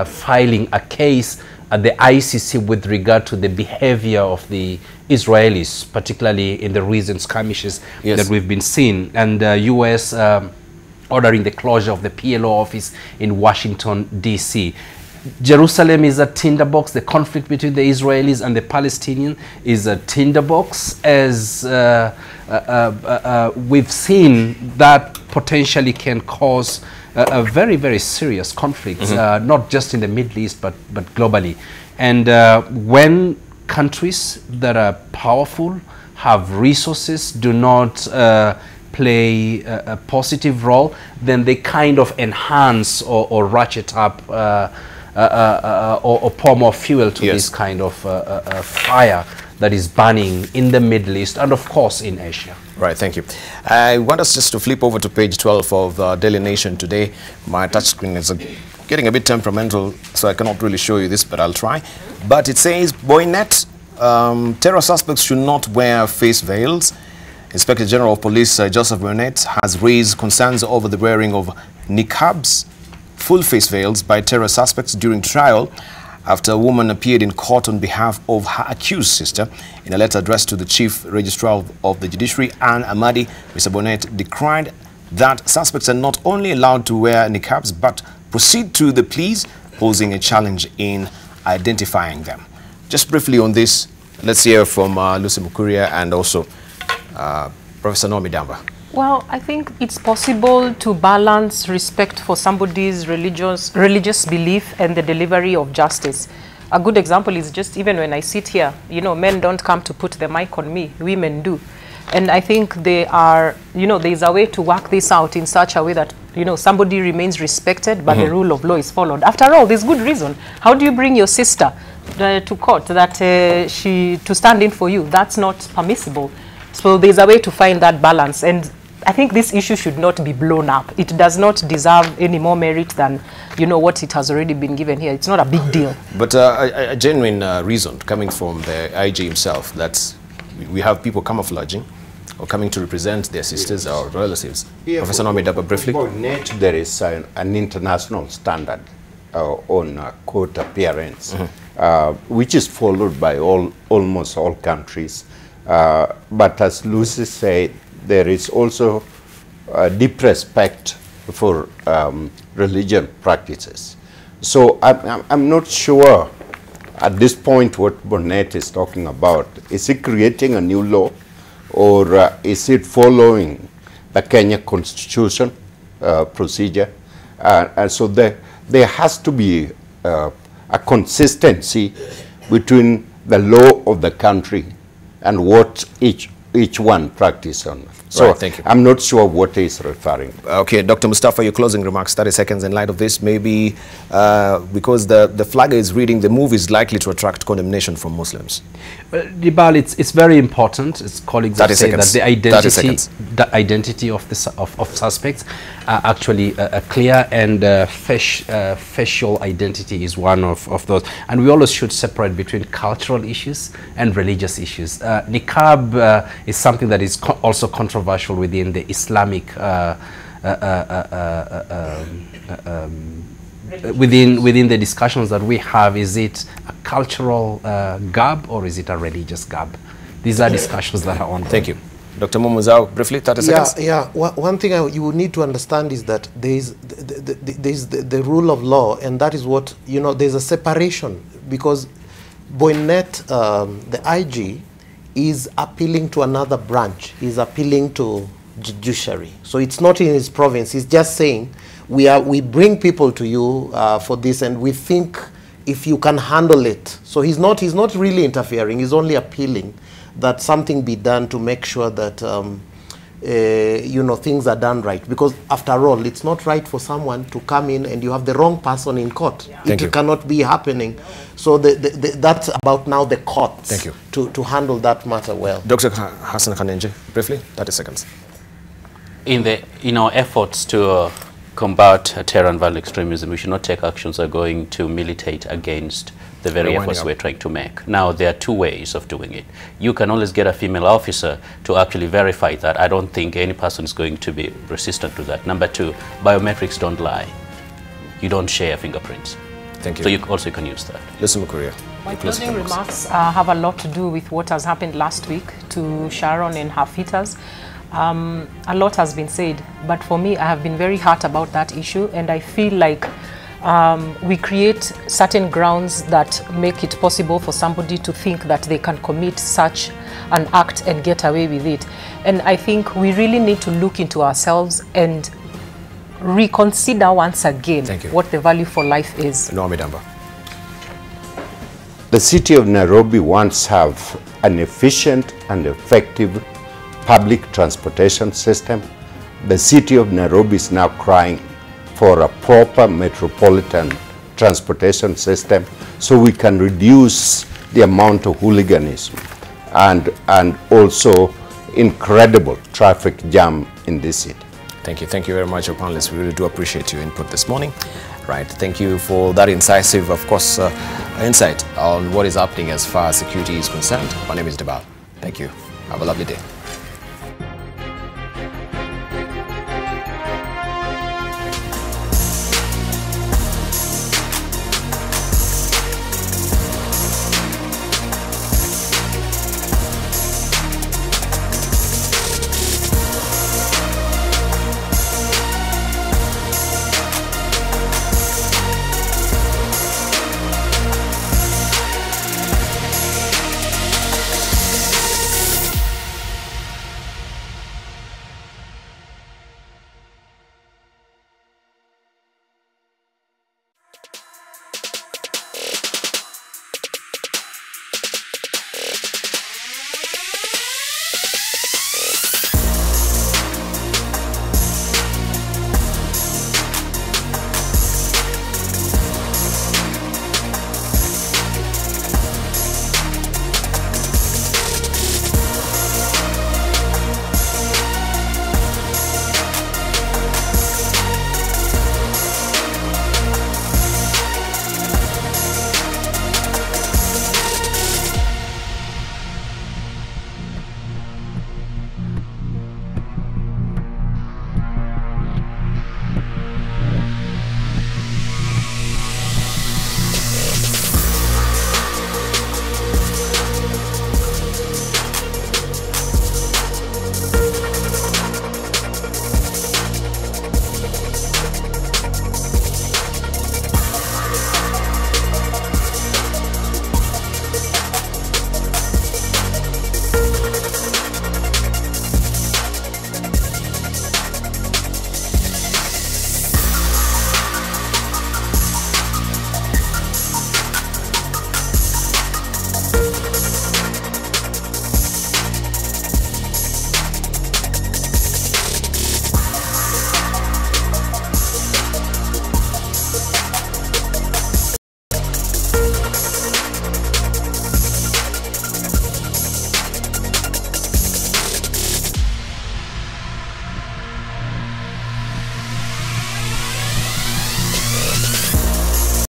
filing a case at the ICC with regard to the behavior of the Israelis, particularly in the recent skirmishes that we've been seeing, and U.S. Ordering the closure of the PLO office in Washington, D.C. Jerusalem is a tinderbox. The conflict between the Israelis and the Palestinians is a tinderbox, as we've seen that potentially can cause a very, very serious conflict, not just in the Middle East, but globally. And when countries that are powerful, have resources, do not play a positive role, then they kind of enhance or ratchet up or pour more fuel to this kind of fire that is burning in the Middle East and of course in Asia. Right, thank you. I want us just to flip over to page 12 of Daily Nation today. My touchscreen is getting a bit temperamental, so I cannot really show you this, but I'll try. But it says, Boynet, terror suspects should not wear face veils. Inspector General of Police Joseph Burnett has raised concerns over the wearing of niqabs, full face veils, by terror suspects during trial after a woman appeared in court on behalf of her accused sister. In a letter addressed to the Chief Registrar of the Judiciary, Anne Amadi, Mr. Burnett decried that suspects are not only allowed to wear niqabs but proceed to the police, posing a challenge in identifying them. Just briefly on this, let's hear from Lucy Mukuria and also Professor Nomi Damba. Well, I think it's possible to balance respect for somebody's religious belief and the delivery of justice. A good example is just even when I sit here, you know, men don't come to put the mic on me, women do. And I think they are, you know, there's a way to work this out in such a way that, you know, somebody remains respected, but the rule of law is followed. After all, there's good reason. How do you bring your sister to court that to stand in for you? That's not permissible. So there's a way to find that balance, and I think this issue should not be blown up. It does not deserve any more merit than, you know, what it has already been given here. It's not a big deal. But a genuine reason coming from the IG himself that we have people camouflaging or coming to represent their sisters or relatives. Yeah, Professor Naomi Daba, briefly. For net, there is an international standard on court appearance, which is followed by almost all countries. But as Lucy said, there is also deep respect for religion practices. So I'm not sure at this point what Bonnet is talking about. Is he creating a new law, or is it following the Kenya Constitution procedure? And so there has to be a consistency between the law of the country and what each one practices on. So right, thank you. I'm not sure what he's referring to. Okay, Dr. Mustafa, your closing remarks, 30 seconds in light of this. Maybe because the flag is reading, the move is likely to attract condemnation from Muslims. Well, Debarl, it's very important. Its colleagues have said that the identity of suspects are actually clear, and facial identity is one of those. And we always should separate between cultural issues and religious issues. Niqab is something that is also controversial within the Islamic within the discussions that we have. Is it a cultural garb or is it a religious garb? These are discussions that are on. Thank you. Dr. Mumuzao, briefly, 30 seconds. Yeah. One thing you need to understand is that there is the rule of law, and that is what, there's a separation, because Boynet, the IG, is appealing to another branch. He's appealing to judiciary. So it's not in his province. He's just saying, we bring people to you for this, and we think if you can handle it. So he's not really interfering. He's only appealing that something be done to make sure that things are done right. Because after all, it's not right for someone to come in and you have the wrong person in court. Yeah. It cannot be happening. So that's about now the courts. Thank you. To handle that matter well. Dr. Hassan Khanenje, briefly, 30 seconds. In our efforts to combat terror and violent extremism, we should not take actions that are going to militate against the very efforts we're trying to make. Now, there are two ways of doing it. You can always get a female officer to actually verify that. I don't think any person is going to be resistant to that. Number two, biometrics don't lie. You don't share fingerprints. Thank you. So you also can use that. Listen, Mukuria. My closing remarks have a lot to do with what has happened last week to Sharon and her fetus. A lot has been said, but for me, I have been very hurt about that issue, and I feel like we create certain grounds that make it possible for somebody to think that they can commit such an act and get away with it. And I think we really need to look into ourselves and reconsider once again what the value for life is. Naomi Damba. The city of Nairobi wants to have an efficient and effective public transportation system. The city of Nairobi is now crying for a proper metropolitan transportation system so we can reduce the amount of hooliganism and also incredible traffic jam in this city. Thank you. Thank you very much, your panelists. We really do appreciate your input this morning. Right. Thank you for that incisive, of course, insight on what is happening as far as security is concerned. My name is Debarl. Thank you. Have a lovely day.